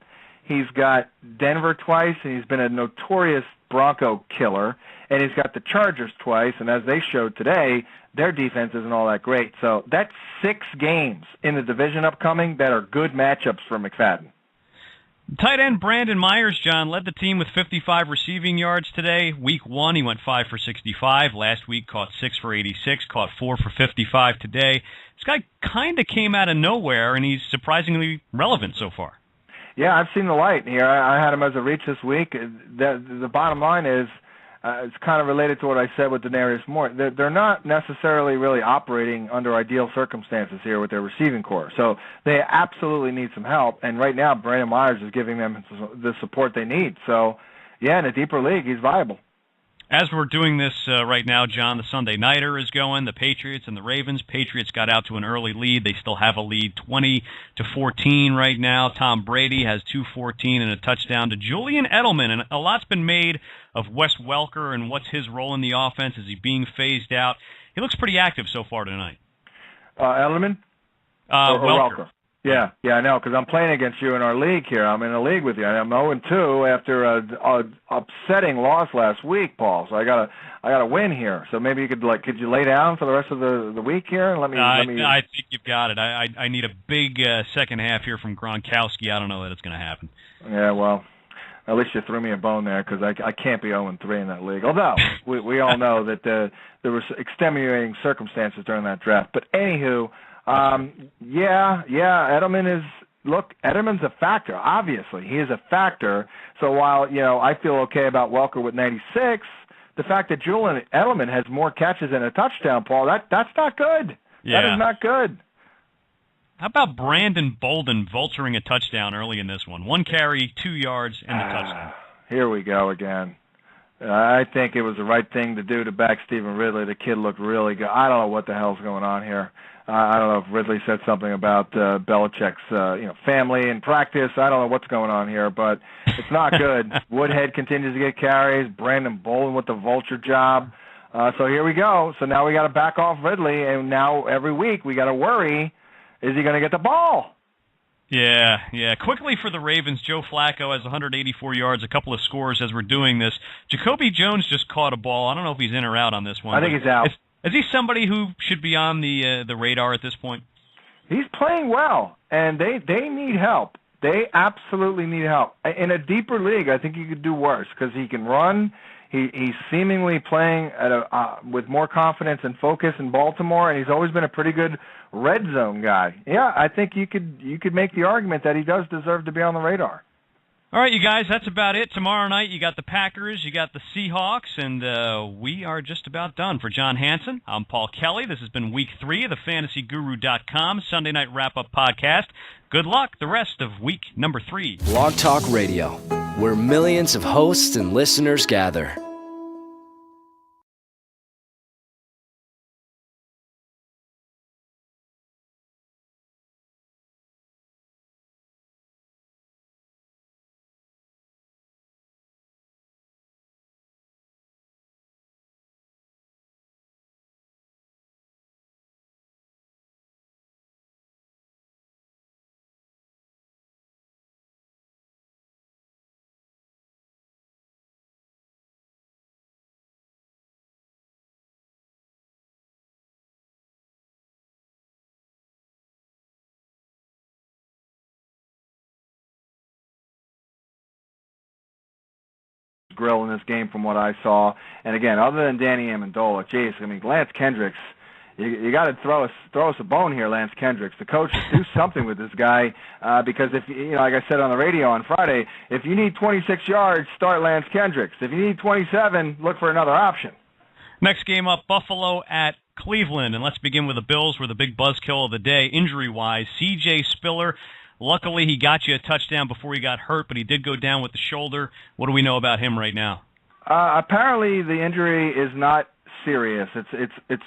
He's got Denver twice, and he's been a notorious Bronco killer. And he's got the Chargers twice, and as they showed today, their defense isn't all that great. So that's 6 games in the division upcoming that are good matchups for McFadden. Tight end Brandon Myers, John, led the team with 55 receiving yards today. Week 1, he went 5 for 65. Last week, caught 6 for 86, caught 4 for 55 today. This guy kind of came out of nowhere, and he's surprisingly relevant so far. Yeah, I've seen the light here. I had him as a reach this week. The bottom line is it's kind of related to what I said with Denarius Moore. They're not necessarily really operating under ideal circumstances here with their receiving core. So they absolutely need some help. And right now, Brandon Myers is giving them the support they need. So, yeah, in a deeper league, he's viable. As we're doing this right now, John, the Sunday Nighter is going, the Patriots and the Ravens. Patriots got out to an early lead. They still have a lead 20-14 right now. Tom Brady has 214 and a touchdown to Julian Edelman. And a lot's been made of Wes Welker and what's his role in the offense. Is he being phased out? He looks pretty active so far tonight. Edelman? Or Welker? Yeah, I know, because I'm playing against you in our league here. I'm in a league with you. I'm 0-2 after a upsetting loss last week, Paul. So I gotta win here. So maybe you could you lay down for the rest of the week here and let me. I think you've got it. I need a big second half here from Gronkowski. I don't know that it's going to happen. Yeah, well, at least you threw me a bone there because I can't be 0-3 in that league. Although we all know that there were extenuating circumstances during that draft. But anywho. Edelman's a factor. Obviously, he is a factor. So while, I feel okay about Welker with 96, the fact that Julian Edelman has more catches and a touchdown, Paul, that's not good. Yeah. That is not good. How about Brandon Bolden vulturing a touchdown early in this one? 1 carry, 2 yards, and the touchdown. Here we go again. I think it was the right thing to do to back Stephen Ridley. The kid looked really good. I don't know what the hell's going on here. I don't know if Ridley said something about Belichick's family and practice. I don't know what's going on here, but it's not good. Woodhead continues to get carries. Brandon Bolden with the vulture job. So here we go. So now we got to back off Ridley, and now every week we got to worry, is he going to get the ball? Yeah. Quickly for the Ravens, Joe Flacco has 184 yards, a couple of scores as we're doing this. Jacoby Jones just caught a ball. I don't know if he's in or out on this one. I think he's out. Is he somebody who should be on the radar at this point? He's playing well, and they need help. They absolutely need help. In a deeper league, I think he could do worse because he can run. He's seemingly playing at with more confidence and focus in Baltimore, and he's always been a pretty good red zone guy. Yeah, I think you could make the argument that he does deserve to be on the radar. All right, you guys, that's about it. Tomorrow night, you got the Packers, you got the Seahawks, and we are just about done. For John Hansen, I'm Paul Kelly. This has been Week 3 of the FantasyGuru.com Sunday Night Wrap-Up Podcast. Good luck the rest of week number 3. Blog Talk Radio, where millions of hosts and listeners gather. Grill in this game from what I saw. And again, other than Danny Amendola, geez, I mean, Lance Kendricks, you got to throw us a bone here, Lance Kendricks. The coaches do something with this guy because if like I said on the radio on Friday, if you need 26 yards, start Lance Kendricks. If you need 27, look for another option. Next game up, Buffalo at Cleveland, and let's begin with the Bills, where the big buzzkill of the day, injury-wise, C.J. Spiller. Luckily, he got you a touchdown before he got hurt, but he did go down with the shoulder. What do we know about him right now? Apparently, the injury is not serious. It's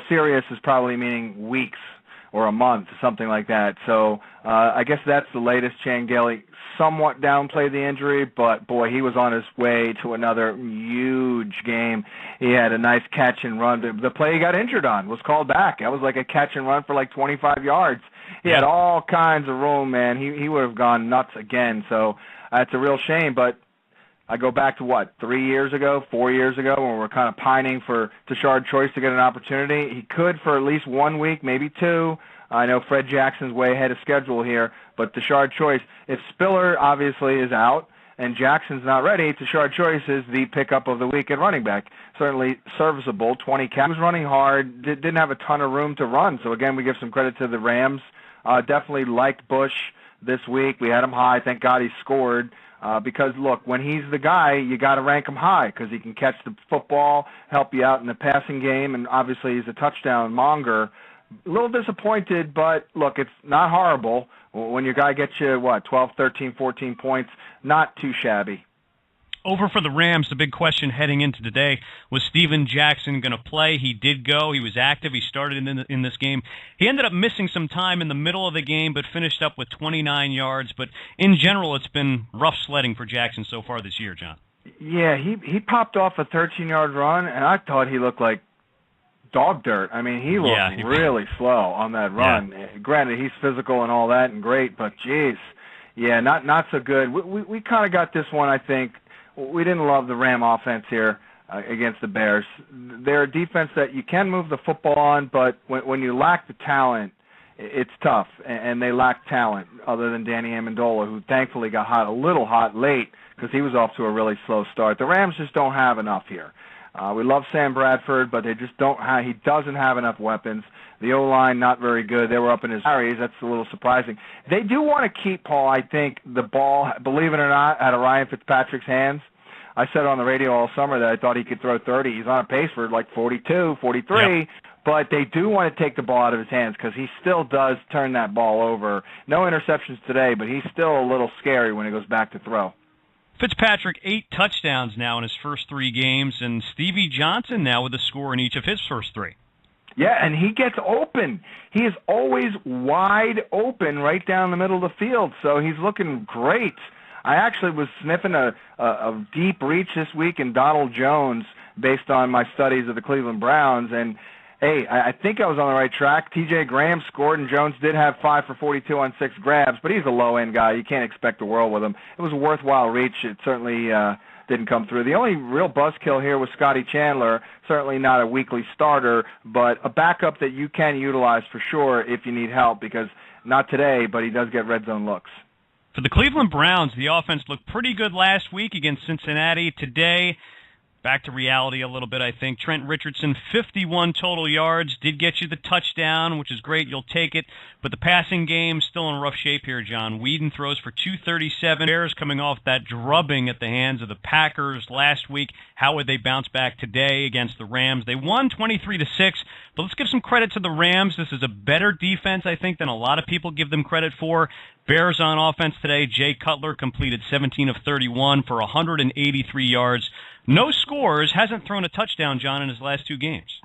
serious is probably meaning weeks or a month, something like that. So I guess that's the latest. Chan Gailey somewhat downplayed the injury, but boy, he was on his way to another huge game. He had a nice catch and run. The play he got injured on was called back. That was like a catch and run for like 25 yards. He had all kinds of room, man. He would have gone nuts again. So it's a real shame. But I go back to 3 years ago, 4 years ago, when we were kind of pining for Tashard Choice to get an opportunity. He could for at least 1 week, maybe 2. I know Fred Jackson's way ahead of schedule here, but Tashard Choice, if Spiller obviously is out and Jackson's not ready, Tashard Choice is the pickup of the week at running back. Certainly serviceable, 20 catches. He was running hard, didn't have a ton of room to run. So, again, we give some credit to the Rams. Definitely liked Bush this week. We had him high. Thank God he scored. Because, look, when he's the guy, you got to rank him high because he can catch the football, help you out in the passing game, and obviously he's a touchdown monger. A little disappointed, but, look, it's not horrible. When your guy gets you, 12, 13, 14 points, not too shabby. Over for the Rams, the big question heading into today, was Steven Jackson going to play? He did go. He was active. He started in this game. He ended up missing some time in the middle of the game, but finished up with 29 yards. But in general, it's been rough sledding for Jackson so far this year, John. Yeah, he popped off a 13-yard run, and I thought he looked like dog dirt. I mean, he looked really slow on that run. Yeah. Granted, he's physical and all that and great, but geez, yeah, not so good. We kind of got this one, I think. We didn't love the Ram offense here against the Bears. They're a defense that you can move the football on, but when you lack the talent, it's tough, and they lack talent other than Danny Amendola, who thankfully got a little hot late because he was off to a really slow start. The Rams just don't have enough here. We love Sam Bradford, but they just don't have. He doesn't have enough weapons. The O-line, not very good. They were up in his carries. That's a little surprising. They do want to keep, Paul, I think, the ball, believe it or not, out of Ryan Fitzpatrick's hands. I said on the radio all summer that I thought he could throw 30. He's on a pace for like 42, 43. Yep. But they do want to take the ball out of his hands because he still does turn that ball over. No interceptions today, but he's still a little scary when he goes back to throw. Fitzpatrick, 8 touchdowns now in his first 3 games, and Stevie Johnson now with a score in each of his first 3. Yeah, and he gets open. He is always wide open right down the middle of the field, so he's looking great. I actually was sniffing a deep reach this week in Donald Jones based on my studies of the Cleveland Browns, and hey, I think I was on the right track. T.J. Graham scored, and Jones did have 5 for 42 on 6 grabs, but he's a low-end guy. You can't expect the world with him. It was a worthwhile reach. It certainly didn't come through. The only real buzzkill here was Scotty Chandler, certainly not a weekly starter, but a backup that you can utilize for sure if you need help, because not today, but he does get red zone looks. For the Cleveland Browns, the offense looked pretty good last week against Cincinnati. Today, Back to reality a little bit, I think. Trent Richardson, 51 total yards, did get you the touchdown, which is great. You'll take it. But the passing game still in rough shape here, John. Whedon throws for 237. Bears coming off that drubbing at the hands of the Packers last week. How would they bounce back today against the Rams? They won 23-6, but let's give some credit to the Rams. This is a better defense, I think, than a lot of people give them credit for. Bears on offense today. Jay Cutler completed 17 of 31 for 183 yards. No scores, hasn't thrown a touchdown, John, in his last two games.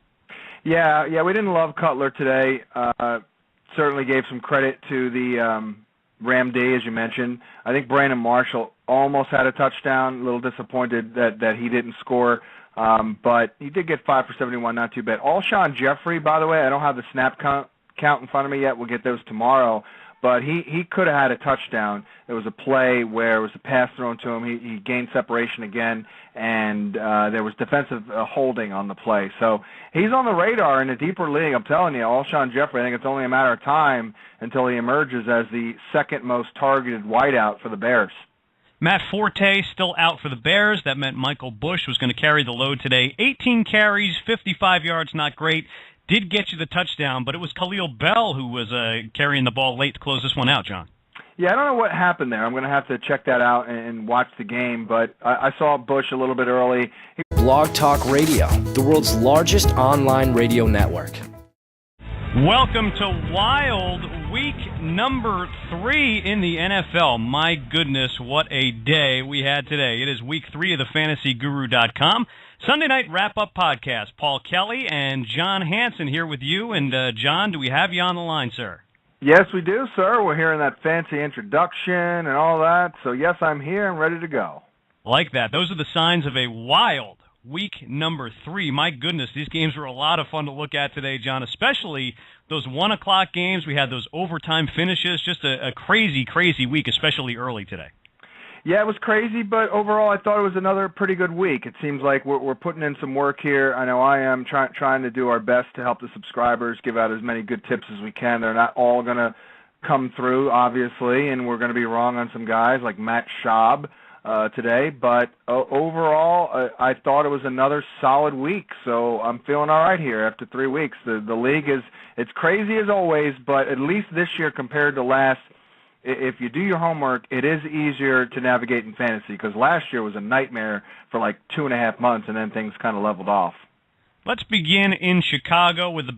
Yeah, we didn't love Cutler today. Certainly gave some credit to the Ram D, as you mentioned. I think Brandon Marshall almost had a touchdown. A little disappointed that he didn't score, but he did get 5 for 71, not too bad. Alshon Jeffrey, by the way, I don't have the snap count in front of me yet. We'll get those tomorrow. But he could have had a touchdown. There was a play where it was a pass thrown to him. He gained separation again, and there was defensive holding on the play. So he's on the radar in a deeper league. I'm telling you, Alshon Jeffrey, I think it's only a matter of time until he emerges as the second most targeted wideout for the Bears. Matt Forte still out for the Bears. That meant Michael Bush was going to carry the load today. 18 carries, 55 yards, not great. Did get you the touchdown, but it was Khalil Bell who was carrying the ball late to close this one out, John. Yeah, I don't know what happened there. I'm going to have to check that out and watch the game, but I saw Bush a little bit early. Blog Talk Radio, the world's largest online radio network. Welcome to Wild Week number 3 in the NFL. My goodness, what a day we had today. It is Week 3 of the FantasyGuru.com Sunday Night Wrap-Up Podcast. Paul Kelly and John Hansen here with you. And, John, do we have you on the line, sir? Yes, we do, sir. We're hearing that fancy introduction and all that. So, yes, I'm here and ready to go. Like that. Those are the signs of a wild Week number 3. My goodness, these games were a lot of fun to look at today, John, especially those 1 o'clock games. We had those overtime finishes. Just a crazy, crazy week, especially early today. Yeah, it was crazy, but overall I thought it was another pretty good week. It seems like we're putting in some work here. I know I am trying to do our best to help the subscribers, give out as many good tips as we can. They're not all going to come through, obviously, and we're going to be wrong on some guys like Matt Schaub today. But overall, I thought it was another solid week, so I'm feeling all right here after 3 weeks. The league it's crazy as always, but at least this year compared to last, if you do your homework, it is easier to navigate in fantasy because last year was a nightmare for like 2.5 months, and then things kind of leveled off. Let's begin in Chicago with the